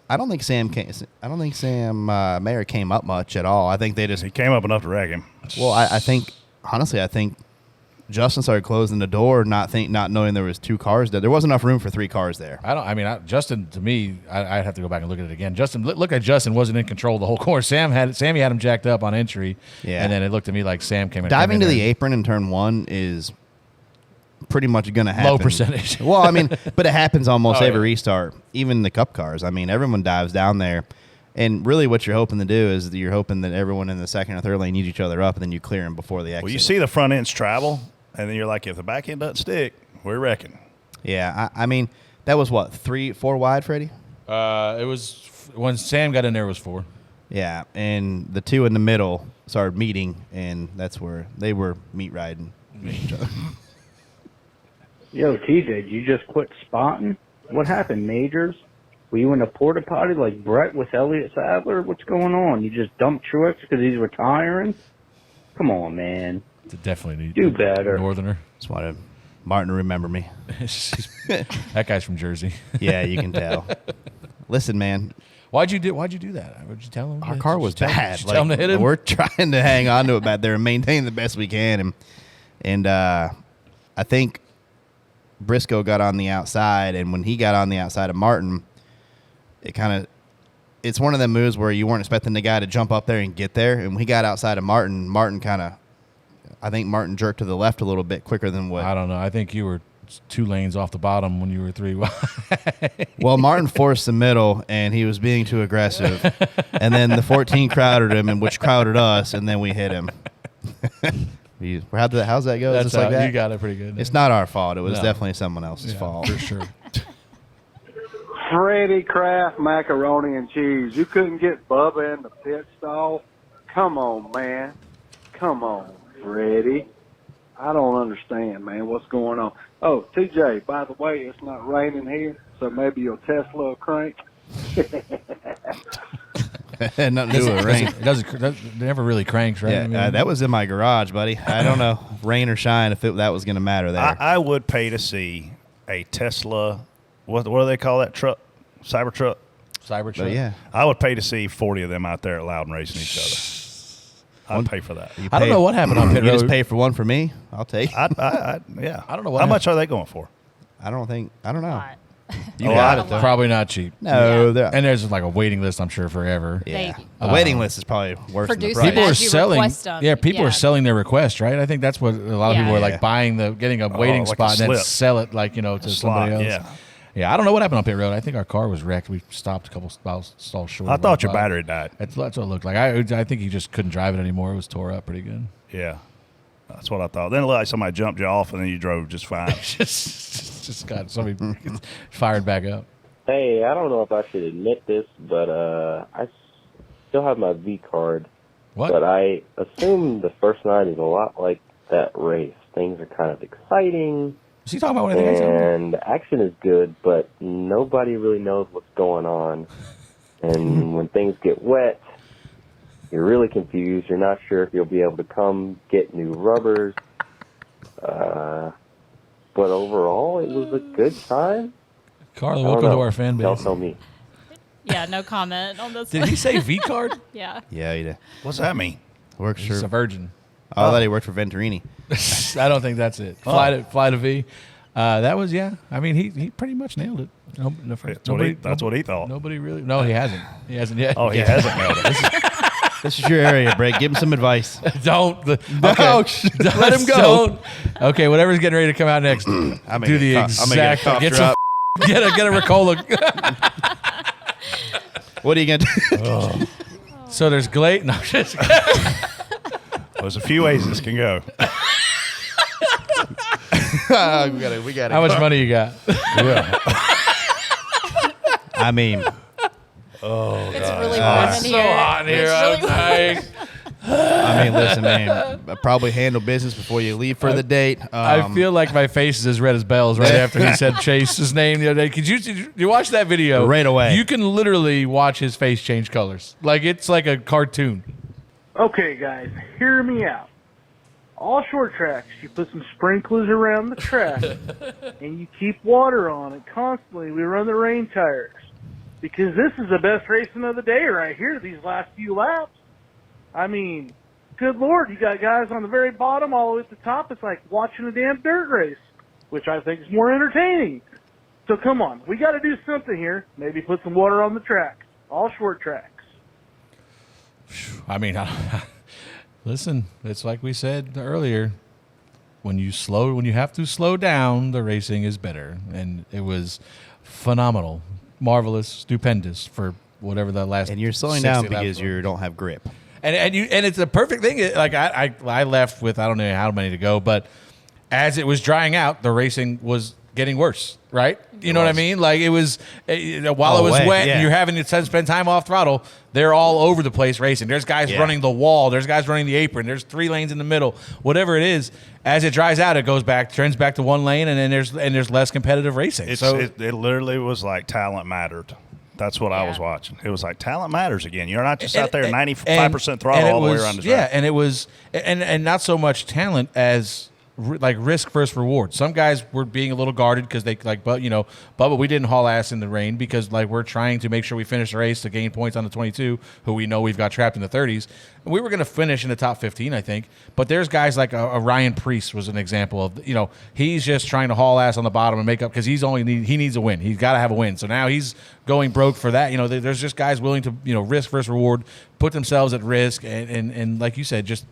I don't think Sam Mayer came up much at all. I think they just. He came up enough to wreck him. Well, I think honestly, I think Justin started closing the door, not knowing there was two cars there. There wasn't enough room for three cars there. Justin, to me, I'd have to go back and look at it again. Justin, look at Justin wasn't in control the whole course. Sammy had him jacked up on entry, and then it looked to me like Sam came in. Diving to the apron in turn one is pretty much going to happen. Low percentage. Well, I mean, but it happens almost every restart. Even the cup cars. I mean, everyone dives down there. And really what you're hoping to do is you're hoping that everyone in the second or third lane eats each other up, and then you clear them before the exit. Well, you see the front ends travel, and then you're like, if the back end doesn't stick, we're wrecking. Yeah, I mean, that was what, 3-4 wide, Freddie? It was when Sam got in there, it was 4. Yeah, and the two in the middle started meeting, and that's where they were meat riding each other. Yo, TJ, did you just quit spotting? What happened, Majors? Were you in a porta potty like Brett with Elliott Sadler? What's going on? You just dumped Truex because he's retiring? Come on, man. Definitely do better. Northerner. Just wanted Martin to remember me. That guy's from Jersey. Yeah, you can tell. Listen, man. Why'd you do that? Would you tell him? Our car was bad. Tell him to hit him? We're trying to hang on to it back there and maintain the best we can. And I think Briscoe got on the outside, and when he got on the outside of Martin, it's one of them moves where you weren't expecting the guy to jump up there and get there. And when he got outside of Martin I think Martin jerked to the left a little bit quicker than what. I don't know. I think you were 2 lanes off the bottom when you were 3 wide. Well, Martin forced the middle, and he was being too aggressive. And then the 14 crowded him, and which crowded us, and then we hit him. How's that go? That's Just like that? You got it pretty good. It's not our fault. It was definitely someone else's fault. For sure. Freddie Kraft macaroni and cheese. You couldn't get Bubba in the pit stall? Come on, man. Come on, Freddie. I don't understand, man. What's going on? Oh, TJ, by the way, it's not raining here, so maybe your Tesla will crank. Had nothing to do with rain. It never really cranks, right? Yeah, I mean, that was in my garage, buddy. I don't know, rain or shine, if that was going to matter there. I would pay to see a Tesla. What do they call that truck? Cybertruck. Cybertruck. Yeah, I would pay to see 40 of them out there at Loudon racing each other. I'd pay for that. I don't know what happened on pit You road. just pay for one for me. I'll take. Yeah. I don't know what How much are they going for? I don't know. You Oh, got I- it though. Probably not cheap. No, Yeah. they're- And there's like a waiting list, I'm sure, forever. yeah. They- The waiting list is probably worse than the Produce price. People are As you selling. request 'em. Yeah, people Yeah. are selling their request, right? I think that's what a lot of Yeah. people are Yeah. like buying getting a waiting like a spot and then slip. sell it like to slot, somebody else. yeah. Yeah, I don't know what happened on pit road. I think our car was wrecked. We stopped a couple stalls short. I of thought our your spot. battery died. That's what it looked like. I think he just couldn't drive it anymore. It was tore up pretty good. Yeah. That's what I thought. Then it looked like somebody jumped you off and then you drove just fine. just got somebody fired back up. Hey, I don't know if I should admit this, but I still have my V card. What? But I assume the first night is a lot like that race. Things are kind of exciting, Is he talking about anything else? and the action is good, but nobody really knows what's going on. And when things get wet, you're really confused. You're not sure if you'll be able to come get new rubbers. But overall, it was a good time. Carla, I don't welcome to know. our fan Y'all base. tell me. Yeah, no comment on this Did one. he say V card? Yeah. Yeah, he did. What's that mean? Works He's a for. virgin. I thought he worked for Venturini. I don't think that's it. Fly to V. That was I mean, he pretty much nailed it. That's what he thought. Nobody really. No, he hasn't. He hasn't yet. Oh, he hasn't nailed it. This is your area, Brett. Give him some advice. Don't. No, Okay. let him go. Don't. Okay, whatever's getting ready to come out next. I do the exact. Get some. Get a Ricola. What are you gonna do? So there's Glade. No, just. There's a few ways this can go. we got How much money you got? I mean, It's really God. warm in So here. hot in here. It's really listen, man. Probably handle business before you leave for the date. I feel like my face is as red as bells right after he said Chase's name the other day. Did you watch that video? Right away. You can literally watch his face change colors. Like it's like a cartoon. Okay, guys, hear me out. All short tracks, you put some sprinklers around the track, and you keep water on it constantly. We run the rain tires. Because this is the best racing of the day right here, these last few laps. I mean, good Lord, you got guys on the very bottom all the way at the top. It's like watching a damn dirt race, which I think is more entertaining. So come on, we got to do something here. Maybe put some water on the track. All short tracks. I mean, listen, it's like we said earlier. When you have to slow down, the racing is better, and it was phenomenal, marvelous, stupendous for whatever the last. and you're slowing 60 down laps because were. you don't have grip. And it's a perfect thing. Like I left with I don't know how many to go, but as it was drying out, the racing was getting worse. Right? You know what I mean? Like it was while it was wet, and you're having to spend time off throttle. They're all over the place racing. There's guys running the wall. There's guys running the apron. There's 3 lanes in the middle. Whatever it is, as it dries out, it goes back, turns back to 1 lane, and then there's less competitive racing. It literally was like talent mattered. That's what I was watching. It was like talent matters again. You're not just out there 95% throttle all the way around the track. Yeah, and it was and not so much talent as like risk versus reward. Some guys were being a little guarded because they Bubba, we didn't haul ass in the rain because like we're trying to make sure we finish the race to gain points on the 22 who we know we've got trapped in the 30s. And we were going to finish in the top 15, I think. But there's guys like a Ryan Preece was an example of, he's just trying to haul ass on the bottom and make up because he needs a win. He's got to have a win. So now he's going broke for that. There's just guys willing to, risk versus reward, put themselves at risk. And like you said, just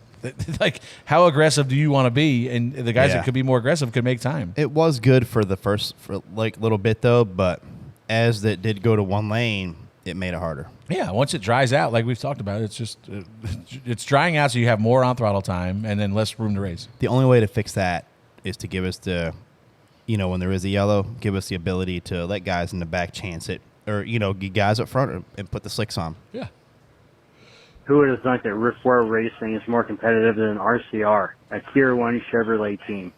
like how aggressive do you want to be? And the guys that could be more aggressive could make time. It was good for the first little bit though, but as it did go to 1 lane, it made it harder. Yeah, once it dries out, like we've talked about, it's just it's drying out, so you have more on throttle time and then less room to race. The only way to fix that is to give us when there is a yellow, give us the ability to let guys in the back chance it, or get guys up front and put the slicks on. Yeah. Who would have thought that Rick Ware Racing is more competitive than RCR, a Tier 1 Chevrolet team?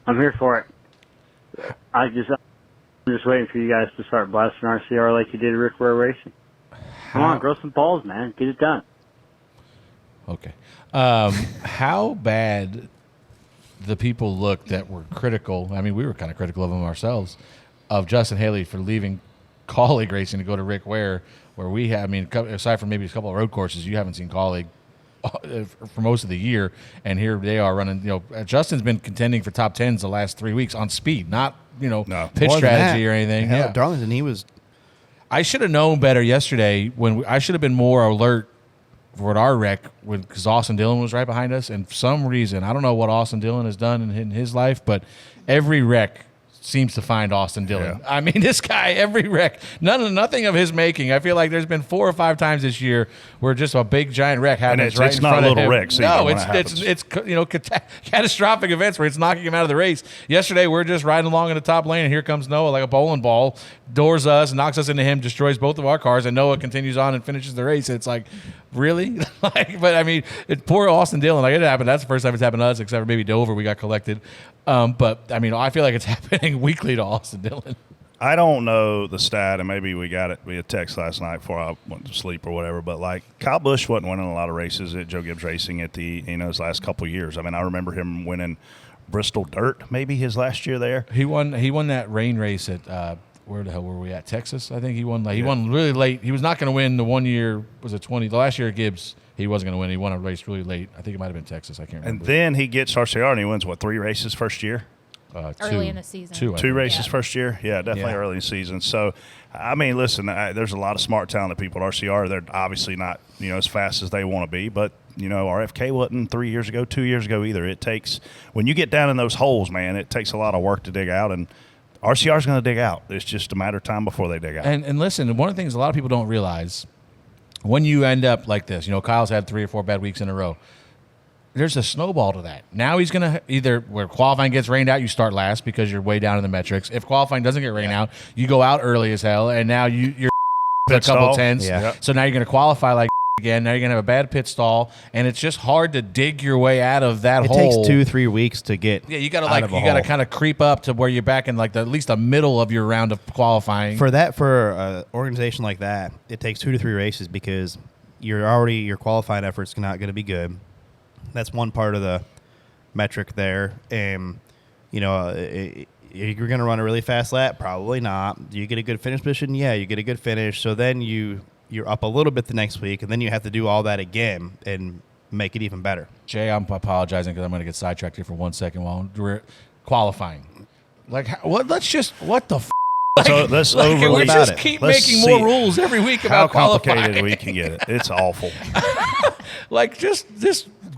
I'm here for it. I'm just waiting for you guys to start blasting RCR like you did Rick Ware Racing. Come on, grow some balls, man. Get it done. Okay. How bad the people look that were critical, I mean, we were kind of critical of them ourselves, of Justin Haley for leaving colleague racing to go to Rick Ware, where we have, aside from maybe a couple of road courses, you haven't seen colleague for most of the year, and here they are running. Justin's been contending for top 10s the last 3 weeks on speed, not pitch strategy or anything. Hell, Yeah, Darlington, he was. I should have known better yesterday. I should have been more alert for our wreck because Austin Dillon was right behind us, and for some reason I don't know what Austin Dillon has done in his life, but every wreck seems to find Austin Dillon. Yeah. I mean, this guy, every wreck, nothing of his making. I feel like there's been 4 or 5 times this year where just a big giant wreck happens right in front of him. It's not little wrecks. No, it's catastrophic events where it's knocking him out of the race. Yesterday, we're just riding along in the top lane, and here comes Noah like a bowling ball, doors us, knocks us into him, destroys both of our cars, and Noah continues on and finishes the race. It's like, really? But I mean, poor Austin Dillon. Like, it happened. That's the first time it's happened to us, except for maybe Dover. We got collected. But I mean, I feel like it's happening weekly to Austin Dillon. I don't know the stat, and maybe we got it via text last night before I went to sleep or whatever. But like Kyle Busch wasn't winning a lot of races at Joe Gibbs Racing at his last couple of years. I mean, I remember him winning Bristol Dirt maybe his last year there. He won that rain race at where the hell were we at? Texas, I think he won. He won really late. He was not going to win the 1 year. Was it 20? The last year at Gibbs, he wasn't going to win. He won a race really late. I think it might have been Texas. I can't remember. And then he gets RCR and he wins 3 races first year. Early in the season. Two races first year. Yeah, definitely early in the season. So, I mean, listen, there's a lot of smart, talented people at RCR. They're obviously not, as fast as they want to be, but, RFK wasn't 3 years ago, 2 years ago either. It takes, when you get down in those holes, man, it takes a lot of work to dig out, and RCR is going to dig out. It's just a matter of time before they dig out. And listen, one of the things a lot of people don't realize, when you end up like this, Kyle's had 3 or 4 bad weeks in a row. There's a snowball to that. Now he's going to either where qualifying gets rained out, you start last because you're way down in the metrics. If qualifying doesn't get rained out, you go out early as hell, and now you're a couple tenths. Yeah. So now you're going to qualify like again. Now you're going to have a bad pit stall, and it's just hard to dig your way out of that hole. It takes 2-3 weeks to get. Yeah, you got to kind of creep up to where you're back in at least the middle of your round of qualifying. For an organization like that, it takes 2 to 3 races because your qualifying effort's not going to be good. That's one part of the metric there. And, you're going to run a really fast lap? Probably not. Do you get a good finish position? Yeah, you get a good finish. So then you're up a little bit the next week, and then you have to do all that again and make it even better. Jay, I'm apologizing because I'm going to get sidetracked here for 1 second while we're qualifying. Like, what the f***? So let's overly we just keep making more rules every week about qualifying. How complicated we can get it. It's awful. Just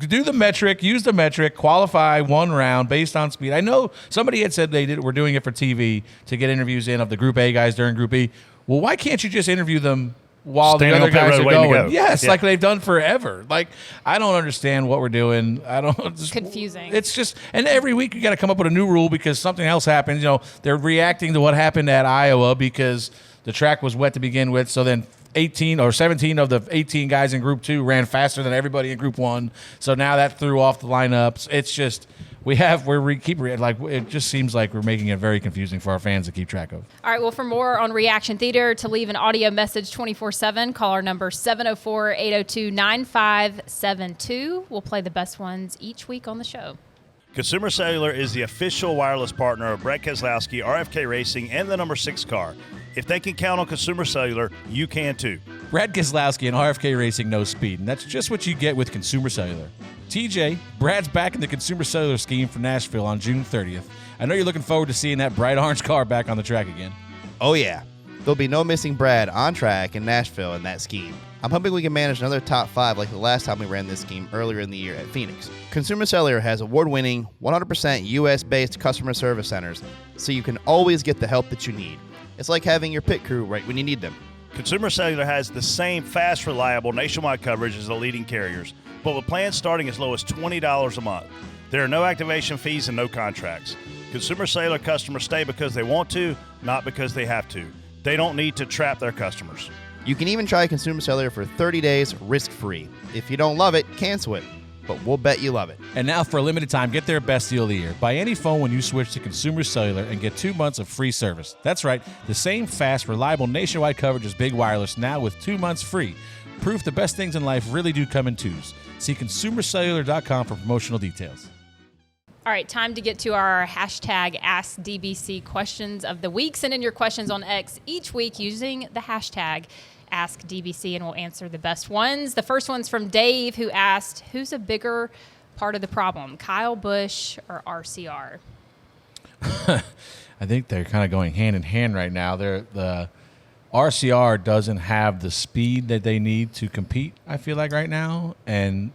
do the metric, use the metric, qualify one round based on speed. I know somebody had said we're doing it for TV to get interviews in of the Group A guys during Group B. Well, why can't you just interview them while the other guys are going? Yes, like they've done forever. Like, I don't understand what we're doing. It's confusing. It's just, and every week you got to come up with a new rule because something else happens. They're reacting to what happened at Iowa because the track was wet to begin with. So then 18 or 17 of the 18 guys in Group 2 ran faster than everybody in Group 1. So now that threw off the lineups. It's just it just seems like we're making it very confusing for our fans to keep track of. All right, well, for more on Reaction Theater, to leave an audio message 24/7, call our number 704-802-9572. We'll play the best ones each week on the show. Consumer Cellular is the official wireless partner of Brett Keselowski, RFK Racing, and the number 6 car. If they can count on Consumer Cellular, you can too. Brett Keselowski and RFK Racing know speed, and that's just what you get with Consumer Cellular. TJ, Brad's back in the Consumer Cellular scheme for Nashville on June 30th. I know you're looking forward to seeing that bright orange car back on the track again. Oh, yeah. There'll be no missing Brad on track in Nashville in that scheme. I'm hoping we can manage another top 5 like the last time we ran this scheme earlier in the year at Phoenix. Consumer Cellular has award-winning, 100% U.S.-based customer service centers, so you can always get the help that you need. It's like having your pit crew right when you need them. Consumer Cellular has the same fast, reliable, nationwide coverage as the leading carriers, but with plans starting as low as $20 a month. There are no activation fees and no contracts. Consumer Cellular customers stay because they want to, not because they have to. They don't need to trap their customers. You can even try Consumer Cellular for 30 days risk-free. If you don't love it, cancel it. But we'll bet you love it. And now for a limited time, get their best deal of the year. Buy any phone when you switch to Consumer Cellular and get 2 months of free service. That's right, the same fast, reliable nationwide coverage as Big Wireless, now with 2 months free. Proof the best things in life really do come in twos. See ConsumerCellular.com for promotional details. All right, time to get to our hashtag AskDBC questions of the week. Send in your questions on X each week using the hashtag. Ask DBC, and we'll answer the best ones. The first one's from Dave, who asked, who's a bigger part of the problem, Kyle Busch or RCR? I think they're kind of going hand in hand right now. The RCR doesn't have the speed that they need to compete, I feel like, right now. And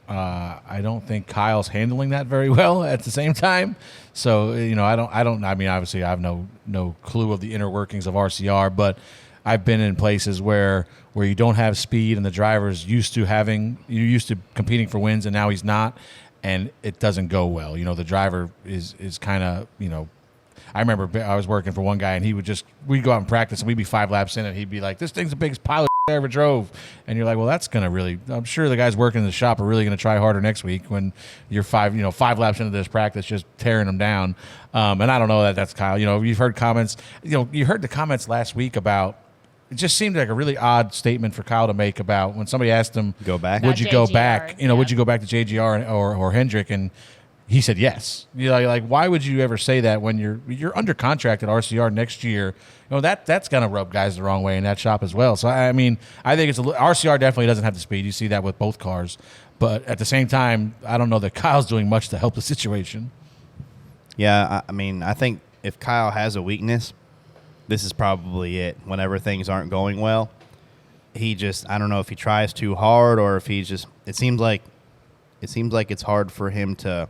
I don't think Kyle's handling that very well at the same time. So, I mean, obviously I have no clue of the inner workings of RCR, but I've been in places where you don't have speed and the driver's used to competing for wins and now he's not, and it doesn't go well. The driver is kind of, I remember I was working for one guy and we'd go out and practice and we'd be 5 laps in and he'd be like, this thing's the biggest pile of I ever drove. And you're like, well, that's going to really, I'm sure the guys working in the shop are really going to try harder next week when you're 5 laps into this practice, just tearing them down. And I don't know that's Kyle. You've heard comments, you heard the comments last week about, it just seemed like a really odd statement for Kyle to make about when somebody asked him, go back. Would you go back? Would you go back to JGR or Hendrick? And he said yes. Like, why would you ever say that when you're under contract at RCR next year? That's going to rub guys the wrong way in that shop as well. So, I mean, I think RCR definitely doesn't have the speed. You see that with both cars. But at the same time, I don't know that Kyle's doing much to help the situation. Yeah, I mean, I think if Kyle has a weakness, this is probably it. Whenever things aren't going well, I don't know if he tries too hard or if it seems like it's hard for him to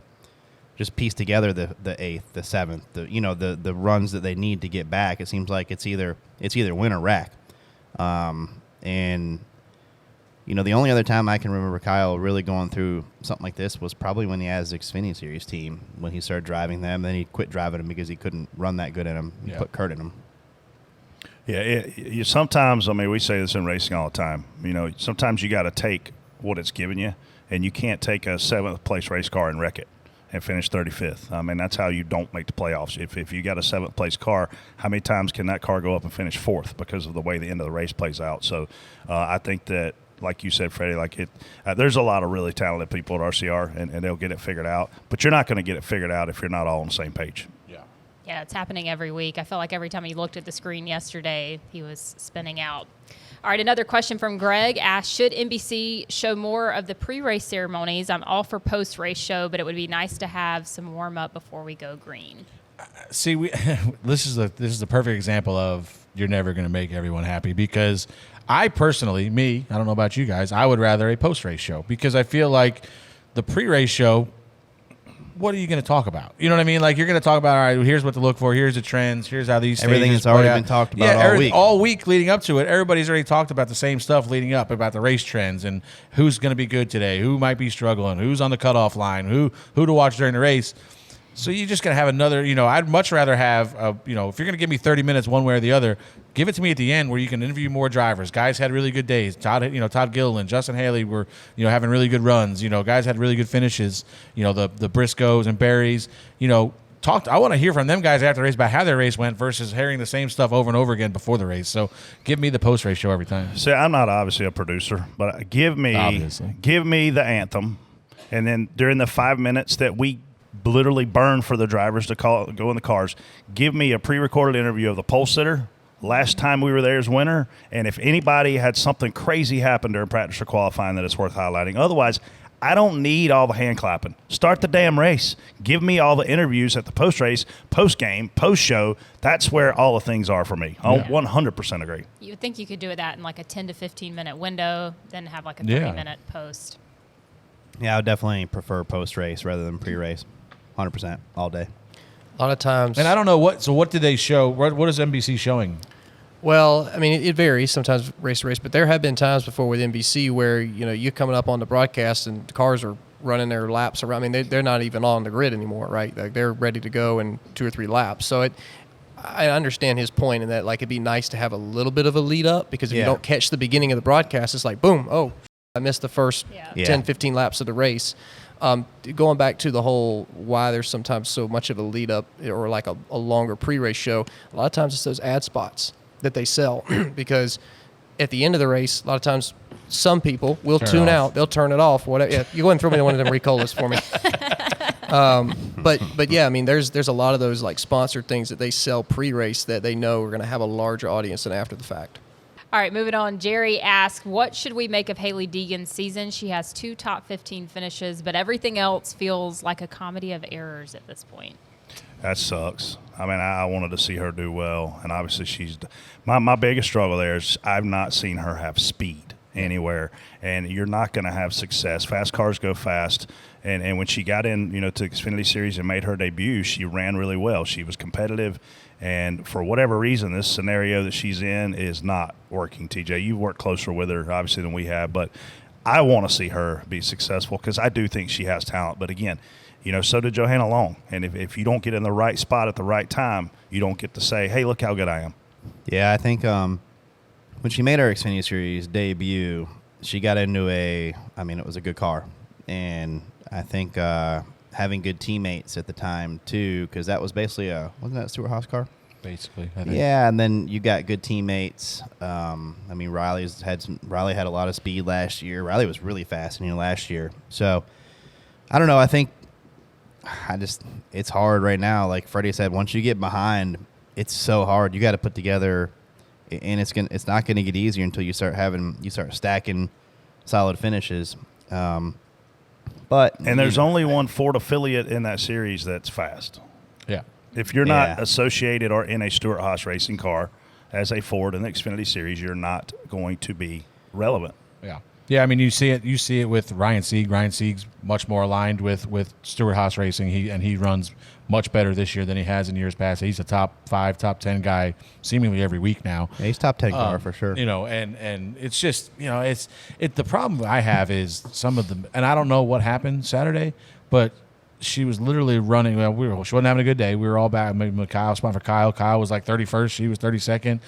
just piece together the 8th, the 7th, the runs that they need to get back. It seems like it's either win or wreck. And the only other time I can remember Kyle really going through something like this was probably when he had his Xfinity Series team, when he started driving them. Then he quit driving them because he couldn't run that good in them. He put Kurt in them. Yeah, sometimes, I mean, we say this in racing all the time. Sometimes you got to take what it's giving you, and you can't take a 7th place race car and wreck it and finish 35th. I mean, that's how you don't make the playoffs. If you got a 7th place car, how many times can that car go up and finish 4th because of the way the end of the race plays out? So I think that, like you said, Freddie, there's a lot of really talented people at RCR, and they'll get it figured out. But you're not going to get it figured out if you're not all on the same page. Yeah, it's happening every week. I feel like every time he looked at the screen yesterday, he was spinning out. All right, another question from Greg asked, should NBC show more of the pre-race ceremonies? I'm all for post-race show, but it would be nice to have some warm-up before we go green. See, this is the perfect example of you're never going to make everyone happy, because I personally, I don't know about you guys, I would rather a post-race show, because I feel like the pre-race show, what are you going to talk about? You know what I mean? Like, you're going to talk about, all right, here's what to look for, here's the trends, here's how these everything stages that's already play been out. talked about all week. All week leading up to it, everybody's already talked about the same stuff leading up, about the race trends and who's going to be good today, who might be struggling, who's on the cutoff line, who to watch during the race. So you're just going to have another, I'd much rather have, if you're going to give me 30 minutes one way or the other, give it to me at the end where you can interview more drivers. Guys had really good days. Todd Gilliland, Justin Haley were, having really good runs. Guys had really good finishes. The Briscoes and Berries, I want to hear from them guys after the race about how their race went versus hearing the same stuff over and over again before the race. So give me the post-race show every time. See, I'm not obviously a producer, but give me the anthem, and then during the 5 minutes that we literally burn for the drivers to go in the cars, give me a pre-recorded interview of the pole sitter, last time we were there as winner, and if anybody had something crazy happen during practice or qualifying that it's worth highlighting. Otherwise, I don't need all the hand clapping. Start the damn race. Give me all the interviews at the post-race, post-game, post-show. That's where all the things are for me. I 100% agree. You would think you could do that in like a 10 to 15-minute window, then have like a 30-minute post. Yeah, I would definitely prefer post-race rather than pre-race. 100% all day. A lot of times. And I don't know what did they show? What is NBC showing? Well, I mean, it varies sometimes race to race, but there have been times before with NBC where, you're coming up on the broadcast and the cars are running their laps around. I mean, they're not even on the grid anymore, right? Like, they're ready to go in 2 or 3 laps. So I understand his point in that, like, it'd be nice to have a little bit of a lead up, because if you don't catch the beginning of the broadcast, it's like, boom, oh, I missed the first 10, 15 laps of the race. Going back to the whole why there's sometimes so much of a lead up or like a longer pre-race show, a lot of times it's those ad spots that they sell because at the end of the race, a lot of times some people will tune out. They'll turn it off. Whatever. Yeah, you go ahead and throw me one of them Ricolas for me. But yeah, I mean, there's a lot of those like sponsored things that they sell pre-race that they know are going to have a larger audience than after the fact. All right, moving on. Jerry asks, what should we make of Hailie Deegan's season? She has 2 top 15 finishes, but everything else feels like a comedy of errors at this point. That sucks. I mean, I wanted to see her do well, and obviously she's my biggest struggle there is I've not seen her have speed anywhere, and you're not going to have success. Fast cars go fast, and when she got in, to Xfinity Series and made her debut, she ran really well. She was competitive, and for whatever reason, this scenario that she's in is not working. TJ, you've worked closer with her, obviously, than we have, but I want to see her be successful because I do think she has talent. But again, so did Johanna Long. And if you don't get in the right spot at the right time, you don't get to say, hey, look how good I am. Yeah, I think when she made her Xfinity Series debut, she got into it was a good car. And I think having good teammates at the time, too, because that was basically wasn't that a Stuart Haas car? Basically, I think. Yeah, and then you got good teammates. Riley had a lot of speed last year. Riley was really fast last year. So, I don't know. I think it's hard right now. Like Freddie said, once you get behind, it's so hard. You got to put together, and it's not going to get easier until you start stacking solid finishes. But there's only one Ford affiliate in that series that's fast. Yeah. If you're not associated or in a Stuart Haas racing car as a Ford in the Xfinity Series, you're not going to be relevant. Yeah. Yeah, you see it with Ryan Sieg. Ryan Sieg's much more aligned with Stuart Haas Racing. He runs much better this year than he has in years past. He's a top 5, top 10 guy seemingly every week now. Yeah, he's top 10 car for sure. And it's just, the problem I have is some of them, and I don't know what happened Saturday, but she was literally running. Well, she wasn't having a good day. We were all back. Kyle spot for Kyle. Kyle was like 31st. She was 32nd,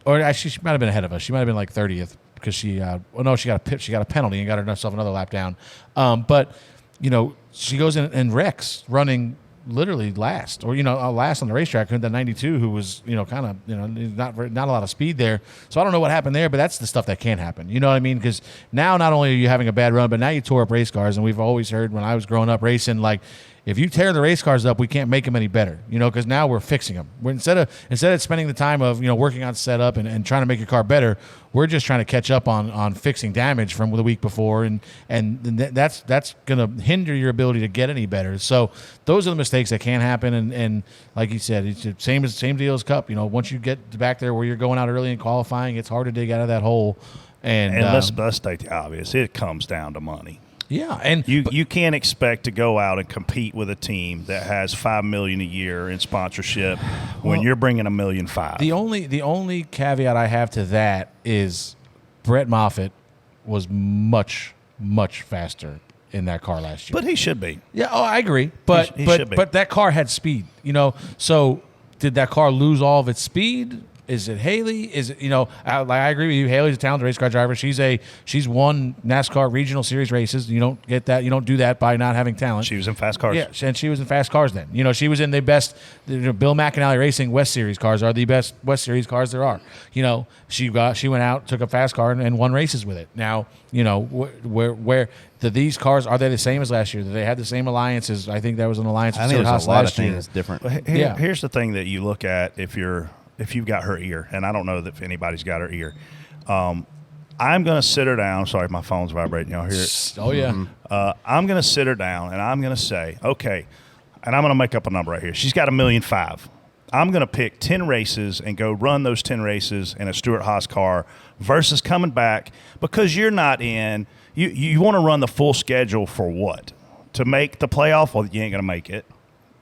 or actually she might have been ahead of us. She might have been like 30th because she got a penalty and got herself another lap down. But she goes in and wrecks running literally last, or last on the racetrack. The 92, who was not a lot of speed there. So I don't know what happened there, but that's the stuff that can happen. You know what I mean? Because now not only are you having a bad run, but now you tore up race cars, and we've always heard when I was growing up racing, like, if you tear the race cars up, we can't make them any better, because now we're fixing them. We're instead of spending the time of working on setup and trying to make your car better, we're just trying to catch up on fixing damage from the week before, and that's going to hinder your ability to get any better. So those are the mistakes that can happen, and like you said, it's the same deal as Cup. Once you get back there where you're going out early in qualifying, it's hard to dig out of that hole. And let's state the obvious: it comes down to money. Yeah, and you can't expect to go out and compete with a team that has $5 million a year in sponsorship when you're bringing $1.5 million. The only caveat I have to that is Brett Moffitt was much faster in that car last year. But he should be. Yeah, I agree. But he should be. But that car had speed. So did that car lose all of its speed? Is it Hailie? Is it I agree with you. Haley's a talented race car driver. She's won NASCAR regional series races. You don't get that. You don't do that by not having talent. She was in fast cars. Yeah, and she was in fast cars then. She was in the best. Bill McAnally Racing West Series cars are the best West Series cars there are. She went out, took a fast car, and won races with it. Now where these cars, are they the same as last year? Do they have the same alliances? I think that was an alliance. I think there's a lot of things different. Here's the thing that you look at if you've got her ear, and I don't know if anybody's got her ear. I'm going to sit her down. Sorry, my phone's vibrating. Y'all hear it? Oh, yeah. I'm going to sit her down, and I'm going to say, okay, and I'm going to make up a number right here. She's got $1.5 million. I'm going to pick 10 races and go run those 10 races in a Stuart Haas car versus coming back because you're not in. You want to run the full schedule for what? To make the playoff? Well, you ain't going to make it.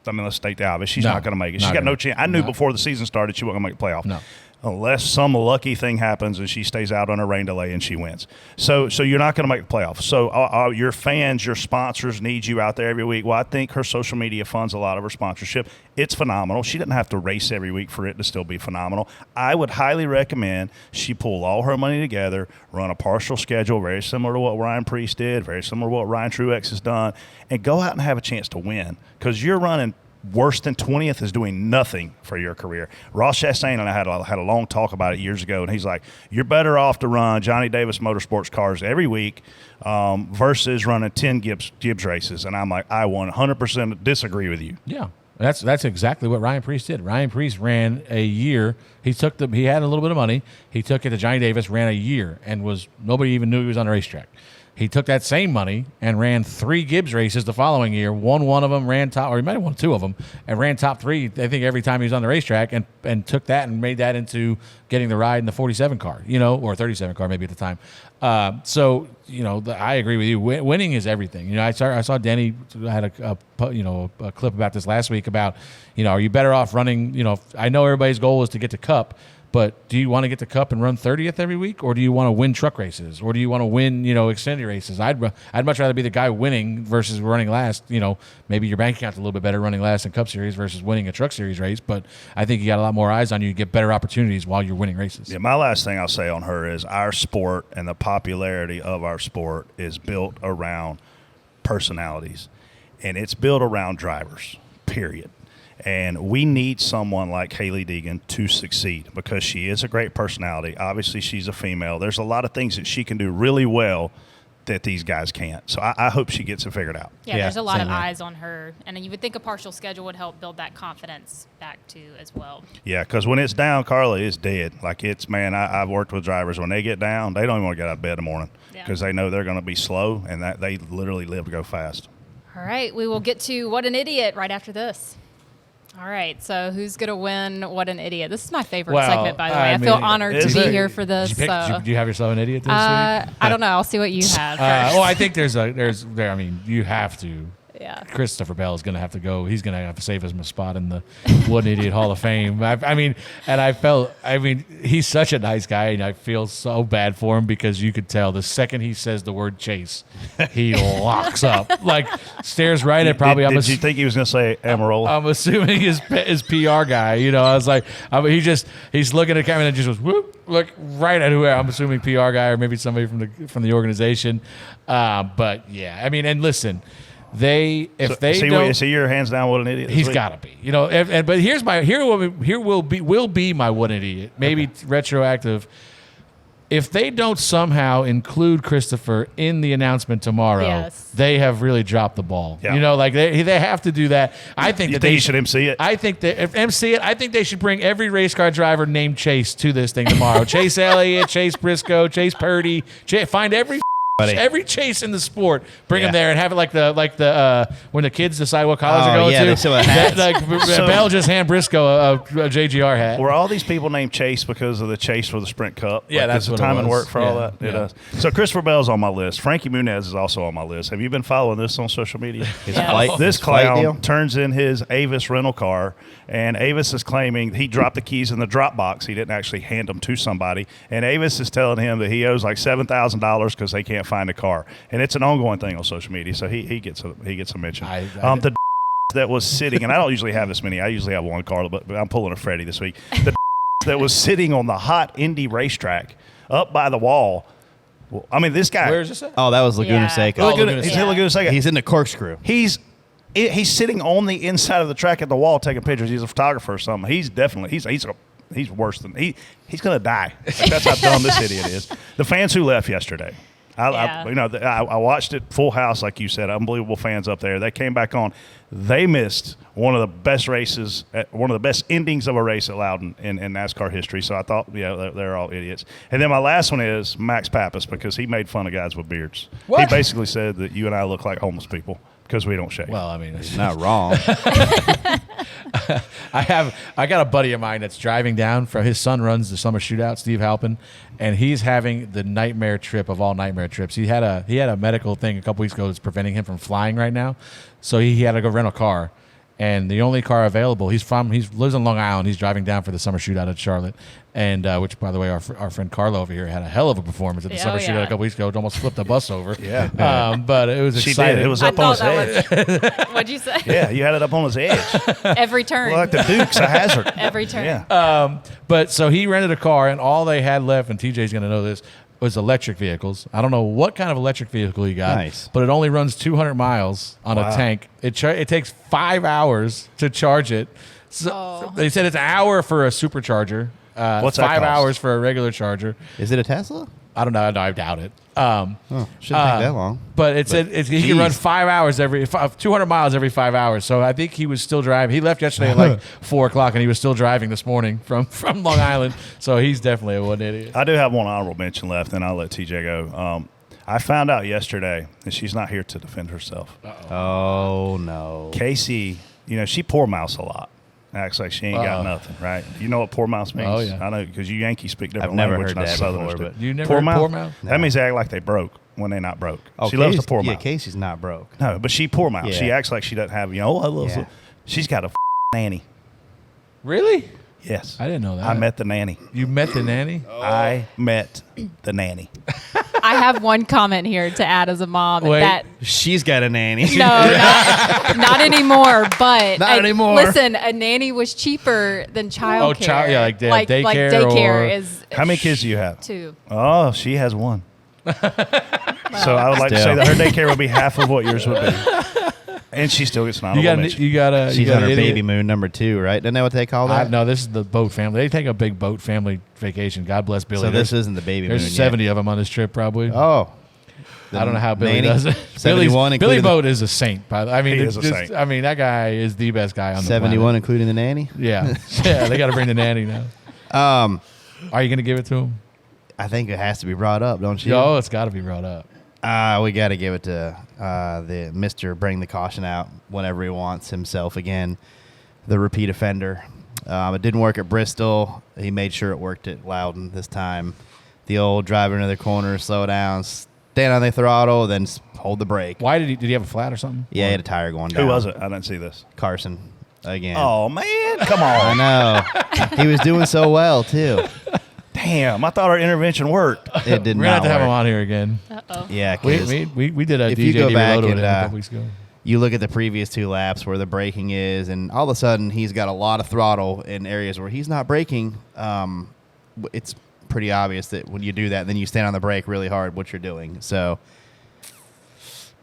Let's state the obvious. She's not going to make it. She's got no chance. I knew before the season started she wasn't going to make the playoff. No. Unless some lucky thing happens and she stays out on a rain delay and she wins. So you're not going to make the playoff. So your fans, your sponsors need you out there every week. Well, I think her social media funds a lot of her sponsorship. It's phenomenal. She doesn't have to race every week for it to still be phenomenal. I would highly recommend she pull all her money together, run a partial schedule, very similar to what Ryan Preece did, very similar to what Ryan Truex has done, and go out and have a chance to win because you're running – worse than 20th is doing nothing for your career. Ross Chastain and I had a long talk about it years ago, and he's like, you're better off to run Johnny Davis Motorsports cars every week versus running 10 Gibbs races. And I'm like, I 100% disagree with you. Yeah. That's exactly what Ryan Preece did. Ryan Preece ran a year. He had a little bit of money. He took it to Johnny Davis, ran a year, and nobody even knew he was on the racetrack. He took that same money and ran 3 Gibbs races the following year. Won one of them, ran top, or he might have won 2 of them, and ran top 3, I think, every time he was on the racetrack, and took that and made that into getting the ride in the 47 car, or 37 car maybe at the time. So, I agree with you. Winning is everything. I saw Denny had a clip about this last week about, are you better off running, I know everybody's goal is to get to Cup, but do you want to get to Cup and run 30th every week, or do you want to win truck races, or do you want to win, Xfinity races? I'd much rather be the guy winning versus running last. Maybe your bank account's a little bit better running last in Cup Series versus winning a Truck Series race, but I think you got a lot more eyes on you. You get better opportunities while you're winning races. Yeah, my last thing I'll say on her is our sport and the popularity of our sport is built around personalities, and it's built around drivers, period. And we need someone like Hailie Deegan to succeed because she is a great personality. Obviously, she's a female. There's a lot of things that she can do really well that these guys can't. So I hope she gets it figured out. Yeah, there's a lot of eyes on her. And you would think a partial schedule would help build that confidence back too as well. Yeah, because when it's down, Carla, it's dead. Like I've worked with drivers. When they get down, they don't even want to get out of bed in the morning because they know they're going to be slow and that they literally live to go fast. All right, we will get to What an Idiot right after this. All right, so who's going to win What an Idiot? This is my favorite segment, by the way. I feel honored to be here for this. Do you have yourself an idiot this week? I don't know. I'll see what you have first. I think you have to. Yeah. Christopher Bell is going to have to go. He's going to have to save his spot in the What an Idiot Hall of Fame. He's such a nice guy, and I feel so bad for him because you could tell the second he says the word Chase, he locks up. Like, stares right at probably. Did you think he was going to say Amarola? I'm assuming his PR guy. I was like, he's looking at the camera and just goes, whoop, look right at whoever. I'm assuming PR guy or maybe somebody from the organization. But yeah, and listen. See your hands down What an Idiot. He's got to be, but here will be my What an Idiot. Maybe retroactive. If they don't somehow include Christopher in the announcement tomorrow, they have really dropped the ball. Yeah. They have to do that. I think they should MC it. I think that if MC it, I think they should bring every race car driver named Chase to this thing tomorrow. Chase Elliott, Chase Briscoe, Chase Purdy. Find every Chase in the sport, bring them there and have it like the when the kids decide what college they're going to. They still have hats. Bell just hand Briscoe a JGR hat. Were all these people named Chase because of the chase for the Sprint Cup? Yeah, that's the what time it was. And work for all that. Yeah. It does. So Christopher Bell's on my list. Frankie Muniz is also on my list. Have you been following this on social media? This clown turns in his Avis rental car, and Avis is claiming he dropped the keys in the drop box. He didn't actually hand them to somebody, and Avis is telling him that he owes like $7,000 because they can't find a car. And it's an ongoing thing on social media, so he gets a mention. The that was sitting, and I don't usually have this many. I usually have one, Carla, but I'm pulling a Freddie this week. The that was sitting on the hot Indy racetrack up by the wall. Well, this guy. Where is this at? Oh, that was Laguna Seca. He's in Laguna Seca. He's in the corkscrew. He's sitting on the inside of the track at the wall taking pictures. He's a photographer or something. He's definitely he's worse than he's gonna die. That's how dumb this idiot is. The fans who left yesterday. I watched it full house, like you said, unbelievable fans up there. They came back on. They missed one of the best races, one of the best endings of a race at Loudon in NASCAR history. So I thought, they're all idiots. And then my last one is Max Pappas because he made fun of guys with beards. What? He basically said that you and I look like homeless people because we don't shave. Well, it's not wrong. I got a buddy of mine that's driving down from his son runs the summer shootout, Steve Halpin, and he's having the nightmare trip of all nightmare trips. He had a medical thing a couple weeks ago that's preventing him from flying right now, so he had to go rent a car. And the only car available, he lives in Long Island. He's driving down for the summer shootout at Charlotte, and which, by the way, our friend Carla over here had a hell of a performance at the summer shootout a couple weeks ago. It almost flipped a bus over. But it was exciting. She did. It was up on his edge. What'd you say? Yeah, you had it up on his edge. Every turn. Well, like the Dukes of Hazzard. Every turn. Yeah. But so he rented a car, and all they had left, and TJ's going to know this, was electric vehicles. I don't know what kind of electric vehicle he got, but it only runs 200 miles on a tank. It takes 5 hours to charge it. So they said it's an hour for a supercharger. What's that 5 cost? hours for a regular charger. Is it a Tesla? I don't know. I doubt it. Shouldn't take that long. But he can run 5 hours 200 miles every 5 hours. So I think he was still driving. He left yesterday at like 4 o'clock, and he was still driving this morning from Long Island. So he's definitely a one idiot. I do have one honorable mention left, and I'll let TJ go. I found out yesterday that she's not here to defend herself. Oh, no. Casey, she poor mouse a lot. Acts like she ain't got nothing, right? You know what poor mouse means? Oh, yeah. I know, because you Yankees speak different I've never language, heard not that Southerners before, do. but You never heard poor mouth? That means they act like they broke when they not broke. Oh, she loves the poor mouth. Yeah, Casey's not broke. No, but she poor mouth. Yeah. She acts like she doesn't have, she's got a nanny. Really? Yes. I didn't know that. I met the nanny. You met the nanny? I met the nanny. I have one comment here to add as a mom. Wait. That She's got a nanny. no, not anymore. But Not anymore. Listen, a nanny was cheaper than childcare. Like daycare. Like daycare or- is. How many kids do you have? 2. Oh, she has 1. So I would like to say that her daycare would be half of what yours would be. And she still gets an honorable mention. She's on her baby moon number 2, right? Isn't that what they call that? No, this is the boat family. They take a big boat family vacation. God bless Billy. So this isn't the baby moon. There's 70 of them on this trip, probably. Oh. I don't know how Billy nanny? does it. 71 Billy including Boat is a saint. By the I mean, He is a saint. I mean, that guy is the best guy on the 71 planet. including the nanny? Yeah. Yeah, they got to bring the nanny now. Are you going to give it to him? I think it has to be brought up, don't you? Oh, it's got to be brought up. We got to give it to the Mr. Bring the Caution Out whenever he wants himself again, the repeat offender. It didn't work at Bristol. He made sure it worked at Loudon this time. The old driver into the corner, slow down, stand on the throttle, then hold the brake. Why did he have a flat or something? Yeah, he had a tire going down. Who was it? I didn't see this. Carson again. Oh, man. Come on. I know. He was doing so well, too. Damn, I thought our intervention worked. It did We're going to not have to have him work. on here again. Uh-oh. Yeah, We 'cause did a if DJ you go back Reloaded and a couple weeks ago. you look at the previous 2 laps where the braking is, and all of a sudden he's got a lot of throttle in areas where he's not braking. It's pretty obvious that when you do that, then you stand on the brake really hard, what you're doing. So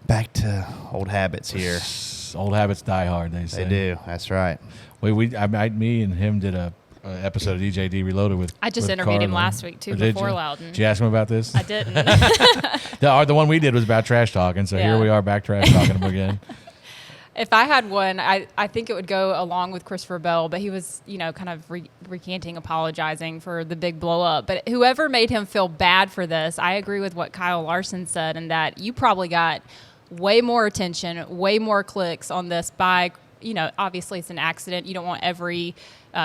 back to old habits here. Old habits die hard, they say. They do. That's right. Me and him did a episode of DJD Reloaded with. I just with interviewed him Carla. last week too, Or did before you? Loudon. Did you ask him about this? I didn't. The one we did was about trash talking, so here Yeah. we are back trash talking him again. If I had one, I think it would go along with Christopher Bell, but he was, kind of recanting, apologizing for the big blow up. But whoever made him feel bad for this, I agree with what Kyle Larson said, and that you probably got way more attention, way more clicks on this by, obviously it's an accident. You don't want every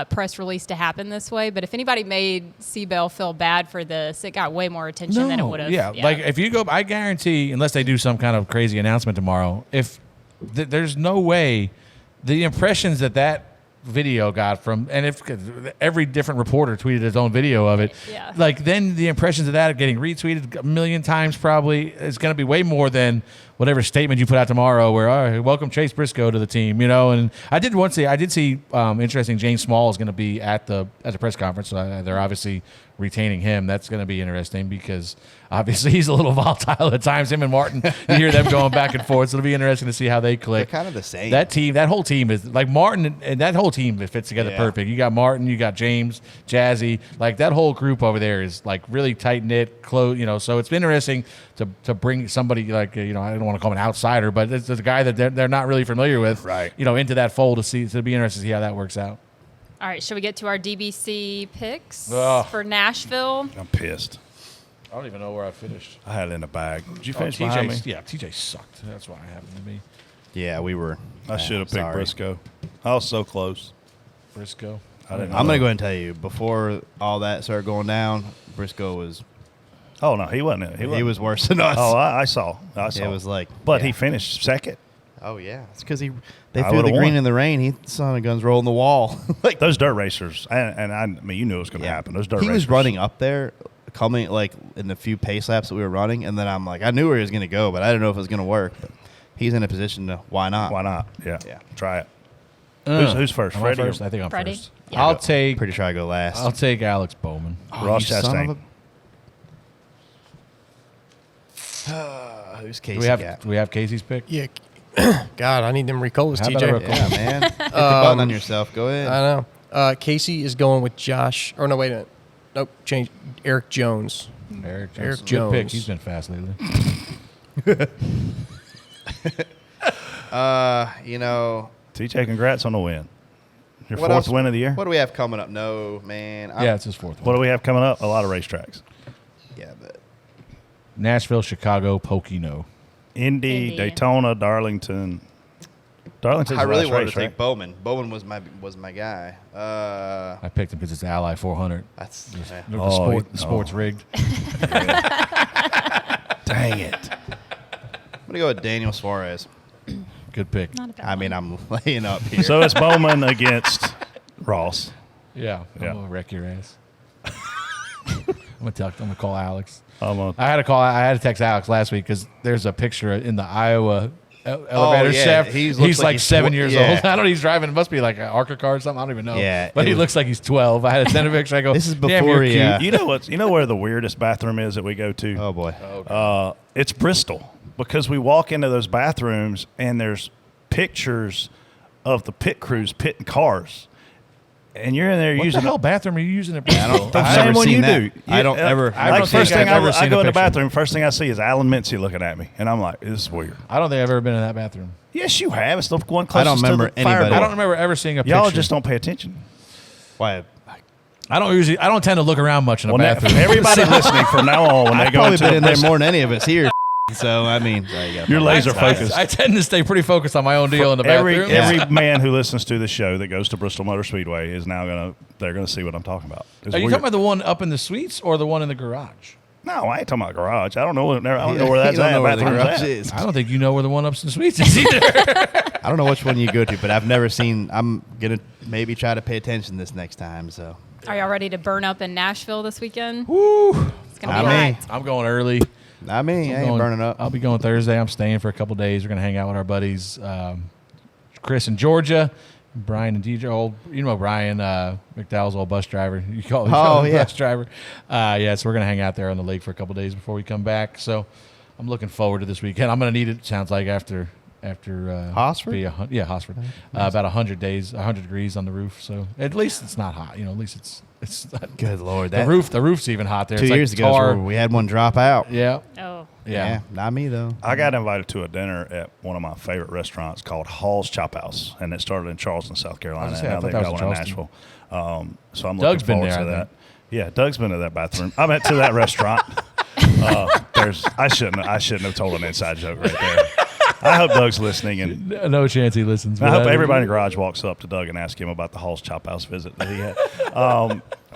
press release to happen this way. But if anybody made C-Bell feel bad for this, it got way more attention than it would have. Yeah, like if you go, I guarantee, unless they do some kind of crazy announcement tomorrow, if there's no way the impressions that video got from, and if every different reporter tweeted his own video of it, Yeah. like then the impressions of that are getting retweeted a million times probably is going to be way more than whatever statement you put out tomorrow where, all right, welcome Chase Briscoe to the team, and I did see interesting, James Small is going to be at the press conference, so they're obviously retaining him. That's going to be interesting because obviously he's a little volatile at times. Him and Martin, you hear them going back and forth, so it'll be interesting to see how they click. They're kind of the same. That whole team is like Martin, and that whole team fits together perfect. You got Martin, you got James, Jazzy, like that whole group over there is like really tight knit, close. So it's been interesting to bring somebody like I don't want to call him an outsider, but it's a guy that they're not really familiar with, right? Into that fold to be interested to see how that works out. All right, shall we get to our DBC picks Ugh. for Nashville? I'm pissed. I don't even know where I finished. I had it in a bag. Did you finish behind me? Yeah, TJ sucked. That's why it happened to me. Yeah, we were. I should have picked sorry. Briscoe. I was so close. Briscoe. I didn't. I'm going to go ahead and tell you, before all that started going down, Briscoe was. Oh no, he wasn't. He was worse than us. Oh, I saw. It was like. But he finished second. Oh yeah, it's because they I threw the would've green won. in the rain. He son of guns rolling the wall. Like those dirt racers, and I mean, you knew it was going to happen. Those dirt He racers. was running up there, coming like in the few pace laps that we were running, and then I'm like, I knew where he was going to go, but I didn't know if it was going to work. But he's in a position to why not? Why not? Yeah. Yeah. Try it. Who's first? Am I Freddie? first? I think I'm Freddie? first. Yeah. I'll take. Pretty sure I go last. I'll take Alex Bowman. Ross you son of Chastain. Who's Casey? Do we have Casey's pick? Yeah. God, I need them Ricolas, How about a TJ. Ricola? Yeah, man. Hit the button on yourself. Go ahead. I know. Casey is going with Josh. Or no, wait a minute. Nope. Change. Eric Jones. Eric Eric Good Jones. pick. He's been fast lately. TJ, congrats on the win. Your What fourth else? win of the year? What do we have coming up? No, man. Yeah, it's his fourth one. What do we have coming up? A lot of racetracks. Yeah, but Nashville, Chicago, Pocono. Indy, Daytona, Darlington. Darlington's I the really last wanted race, to take right? Bowman. Bowman was my guy. I picked him because it's Ally 400. That's The sport's rigged. Dang it. I'm gonna go with Daniel Suarez. Good pick. I mean, I'm laying up here. So it's Bowman against Ross. Yeah, Yeah. I'm gonna wreck your ass. I'm gonna call Alex. I'm I had to text Alex last week because there's a picture in the Iowa elevator yeah. shaft. He He's looks like like he's 7 tw- years yeah. old. I don't know. He's driving. It must be like an ARCA car or something. I don't even know. Yeah, but it he was- looks like he's 12. I had to send a picture. I go, This is "Damn, before you're he, cute." You know where the weirdest bathroom is that we go to? Oh boy. It's Bristol, because we walk into those bathrooms and there's pictures of the pit crews pitting cars, and you're in there What using the hell bathroom are you using at I Bristol? don't. the I've same never one seen you that. do. I don't ever. I Like don't first think thing I've ever I seen go a in the picture. bathroom, first thing I see is Alan Mincy looking at me, and I'm like, "This is weird." I don't think I've ever been in that bathroom. Yes, you have. It's the one I closest don't remember to the fire anybody. door. I don't remember ever seeing a picture. Y'all just don't pay attention. Why? I don't tend to look around much in a Well, now, bathroom. everybody listening from now on, when they I've go probably into been a in there Bristol- more than any of us here. So I mean, You're laser I focused. tend to stay pretty focused on my own deal in the bathroom. Every man who listens to the show that goes to Bristol Motor Speedway is now they're gonna see what I'm talking about. It's Are you weird. talking about the one up in the suites or the one in the garage? No, I ain't talking about garage. I don't know. I don't know where that's You don't at. know where the Bathroom's garage at. is. I don't think you know where the one up in the suites is either. I don't know which one you go to, but I've never seen. I'm gonna maybe try to pay attention this next time. So Are y'all ready to burn up in Nashville this weekend? Woo! It's gonna I be mean, hot. I'm going early. I mean, I ain't going- burning up. I'll be going Thursday. I'm staying for a couple days. We're gonna hang out with our buddies, Chris in Georgia, Brian and DJ. You know Brian McDowell's old bus driver. You call him bus driver. So we're gonna hang out there on the lake for a couple days before we come back. So I'm looking forward to this weekend. I'm gonna need it. Sounds like after Hosford? Hosford. About 100 days, 100 degrees on the roof. So at least it's not hot. At least it's not, Good Lord, the roof's even hot there. 2 It's like years ago, tar. we had one drop out. Yeah. Oh. Yeah. Not me though. I got invited to a dinner at one of my favorite restaurants called Hall's Chop House, and it started in Charleston, South Carolina. I And now thought they've that got was one in in Nashville. So I'm Doug's looking been forward there, to I that. think. Yeah, Doug's been to that bathroom. I went to that restaurant. I shouldn't have told an inside joke right there. I hope Doug's listening, and No chance he listens. I but hope everybody in the garage walks up to Doug and asks him about the Hall's Chop House visit that he had.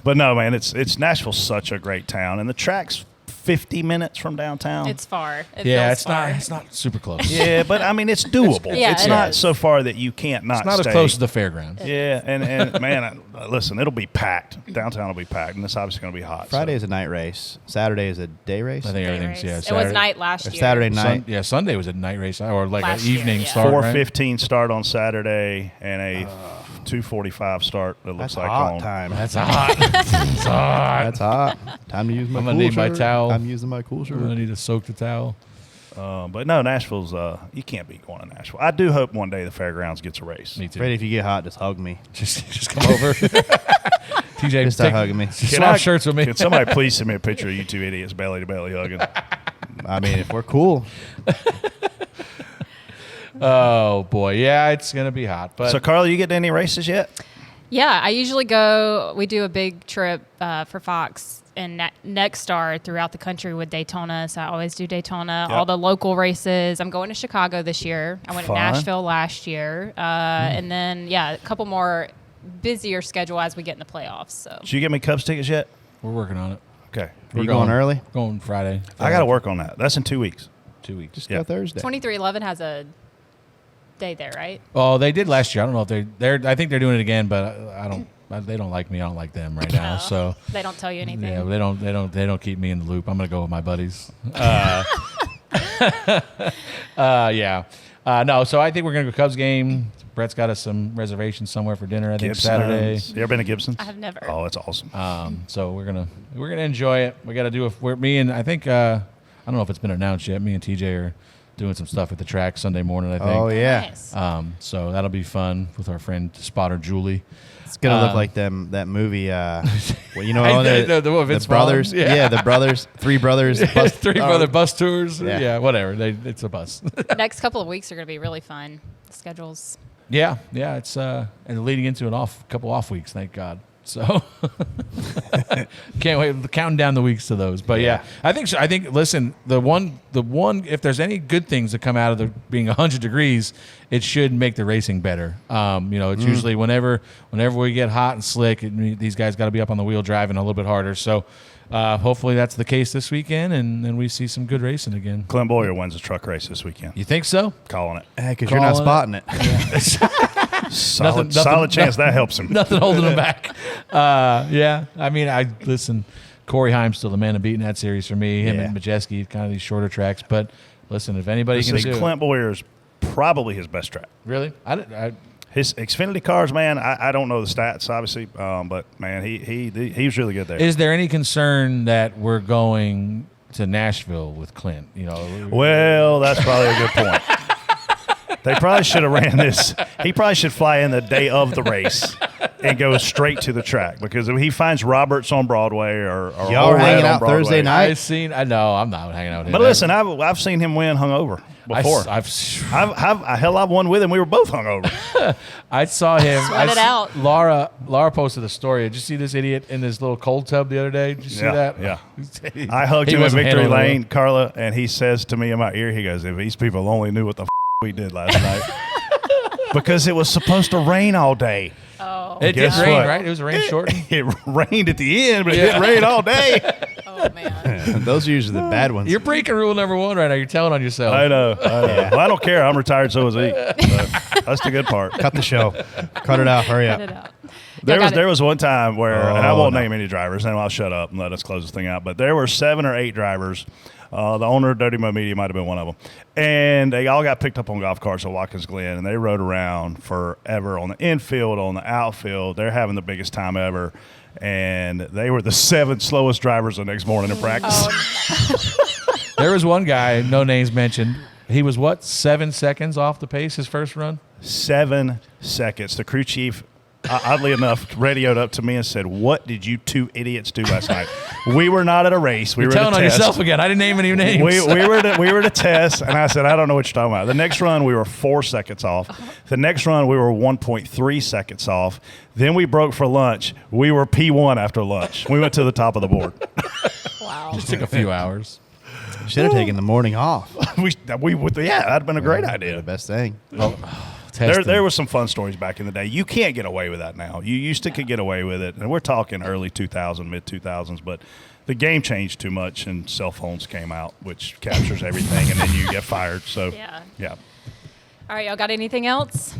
But no, man, it's Nashville's such a great town, and the track's 50 minutes from downtown. It's far. It Yeah, feels it's far. not super close. Yeah, but I mean, it's doable. Yeah, it's it not is. so far that you can't not It's not stay. as close as the fairgrounds. Yeah, and man, listen, it'll be packed. Downtown will be packed, and it's obviously going to be hot. Friday is a night race. Saturday is a day race. I think Day everything's race. yeah. It was night last Or year. Saturday night. Sunday was a night race or like Last an year, evening yeah. start. Right? 4:15 start on Saturday and a 2:45 start. It looks That's like hot on time. That's hot. That's hot. That's hot. Time to use my I'm cool gonna need my shirt. towel. I'm using my cool I'm shirt. gonna need to soak the towel. But no, Nashville's. You can't beat going to Nashville. I do hope one day the fairgrounds gets a race. Me too. Freddie, if you get hot, just hug me. Just come over. TJ, Just start hugging me. Swap shirts with me. Can somebody please send me a picture of you two idiots belly to belly hugging? I mean, if we're cool. Oh boy, yeah, it's gonna be hot. But So, Carla, you get to any races yet? Yeah, I usually go. We do a big trip for Fox and NextStar throughout the country with Daytona. So I always do Daytona, Yep. all the local races. I'm going to Chicago this year. I went Fun. to Nashville last year, and then a couple more busier schedule as we get in the playoffs. So Did you get me Cubs tickets yet? we're working on it. Okay, Are you going early? Going Friday. I got to work on that. That's in 2 weeks. 2 weeks. Just Yeah. go Thursday. 2311 has a day there, right? Oh, they did last year. I don't know if they're. I think they're doing it again, but I don't. They don't like me. I don't like them right now. No. So They don't tell you anything. yeah, they don't keep me in the loop. I'm gonna go with my buddies. No, so I think we're gonna go Cubs game. Brett's got us some reservations somewhere for dinner. I think Saturday. You ever been to Gibson's? I have never. Oh, it's awesome. So we're gonna enjoy it. We got to do me and I think I don't know if it's been announced yet. Me and TJ are doing some stuff at the track Sunday morning, I think. Oh, yeah. Nice. So that'll be fun with our friend spotter Julie. It's gonna look like that movie. Well, you know, the the brothers. Yeah. The brothers. Three brothers. Brother bus tours. Yeah. Yeah, whatever. It's a bus. Next couple of weeks are going to be really fun. The schedules. Yeah. It's and leading into a couple off weeks, thank God. So can't wait, counting down the weeks to those. But yeah, I think listen, the one if there's any good things that come out of the being 100 degrees, it should make the racing better. It's usually whenever we get hot and slick, these guys got to be up on the wheel driving a little bit harder. So hopefully that's the case this weekend, and we see some good racing again. Clint Boyer wins the truck race this weekend. You think so? Calling it. Because you're not spotting it. Solid chance that helps him. Nothing holding him back. I mean, listen, Corey Heim's still the man to beat in that series for me. Him and Majeski, kind of these shorter tracks. But listen, if anybody can do Clint Boyer's probably his best track. Really? His Xfinity cars, man, I don't know the stats, obviously, but, man, he was really good there. Is there any concern that we're going to Nashville with Clint? Well, that's probably a good point. They probably should have ran this. He probably should fly in the day of the race and go straight to the track, because if he finds Roberts on Broadway or y'all are hanging out Thursday night. I know I'm not hanging out with him. But listen, I've seen him win hungover before. I've won with him. We were both hungover. I saw him. Sweat it out. Laura posted a story. Did you see this idiot in this little cold tub the other day? Did you see that? Yeah. I hugged him in victory lane, Carla, and he says to me in my ear, he goes, "If these people only knew what the we did last night." Because it was supposed to rain all day. Oh. It did rain, right? It was rain shortened. It rained at the end, but it didn't rain all day. Oh, man. Those are usually the bad ones. You're breaking rule number 1 right now. You're telling on yourself. I know. Yeah. Well, I don't care. I'm retired, so is he. That's the good part. Cut the show. Cut it out. Hurry up. Cut it out. There was one time where, and I won't name any drivers, and I'll shut up and let us close this thing out, but there were 7 or 8 drivers. The owner of Dirty Mo Media might have been one of them. And they all got picked up on golf carts at Watkins Glen, and they rode around forever on the infield, on the outfield. They're having the biggest time ever. And they were the 7 slowest drivers the next morning in practice. Oh, There was one guy, no names mentioned. He was, 7 seconds off the pace his first run? 7 seconds. The crew chief, oddly enough, radioed up to me and said, "What did you 2 idiots do last night?" We were not at a race. We You're were at a telling on test. yourself again. I didn't name any names. We were at a test, and I said, "I don't know what you're talking about." The next run, we were 4 seconds off. The next run, we were 1.3 seconds off. Then we broke for lunch. We were P1 after lunch. We went to the top of the board. wow. Just took a few hours. Should have taken the morning off. That'd been a great idea. The best thing. There were some fun stories back in the day. You can't get away with that now. You used to could get away with it, and we're talking early 2000s, mid 2000s, but the game changed too much, and cell phones came out, which captures everything, and then you get fired. So yeah. All right, y'all got anything else?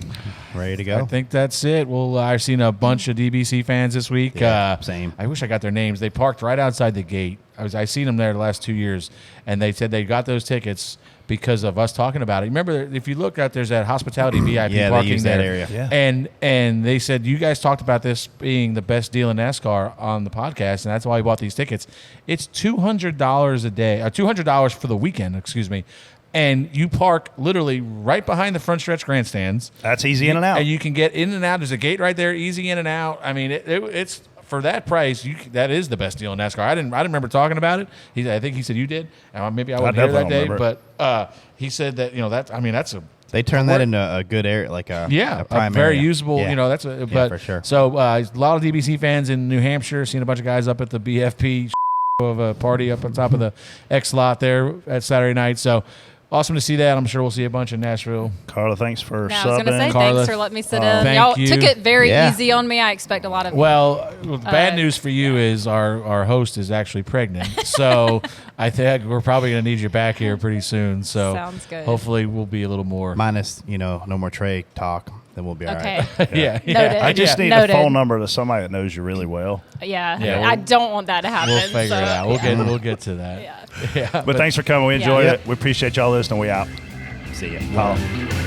Ready to go? I think that's it. Well, I've seen a bunch of DBC fans this week. Same. I wish I got their names. They parked right outside the gate. I seen them there the last 2 years, and they said they got those tickets because of us talking about it. Remember, if you look out, there's that hospitality VIP parking they use there. that area. Yeah. And they said, you guys talked about this being the best deal in NASCAR on the podcast, and that's why we bought these tickets. It's $200 a day, $200 for the weekend, excuse me. And you park literally right behind the front stretch grandstands. That's easy in and out. And you can get in and out. There's a gate right there, easy in and out. I mean, it's for that price. That is the best deal in NASCAR. I didn't remember talking about it. I think he said you did. Maybe I wasn't here that day, but he said that that's a. They turned that into a good area, like a prime very area. usable. Yeah. That's for sure. So a lot of DBC fans in New Hampshire. Seen a bunch of guys up at the BFP of a party up on top of the X lot there at Saturday night. So. Awesome to see that. I'm sure we'll see a bunch in Nashville. Carla, thanks for subbing. I was going to say, Carla, thanks for letting me sit in. thank Y'all you. took it very easy on me. I expect a lot of bad news for you is our host is actually pregnant. So I think we're probably going to need you back here pretty soon. So sounds good. Hopefully we'll be a little more. Minus, no more Trey talk. Then we'll be all right. Yeah. Noted. I just need a phone number to somebody that knows you really well. Yeah. I don't want that to happen. We'll figure it out. We'll get to that. Yeah. But thanks for coming. We enjoyed it. We appreciate y'all listening. We out. See ya. Holla.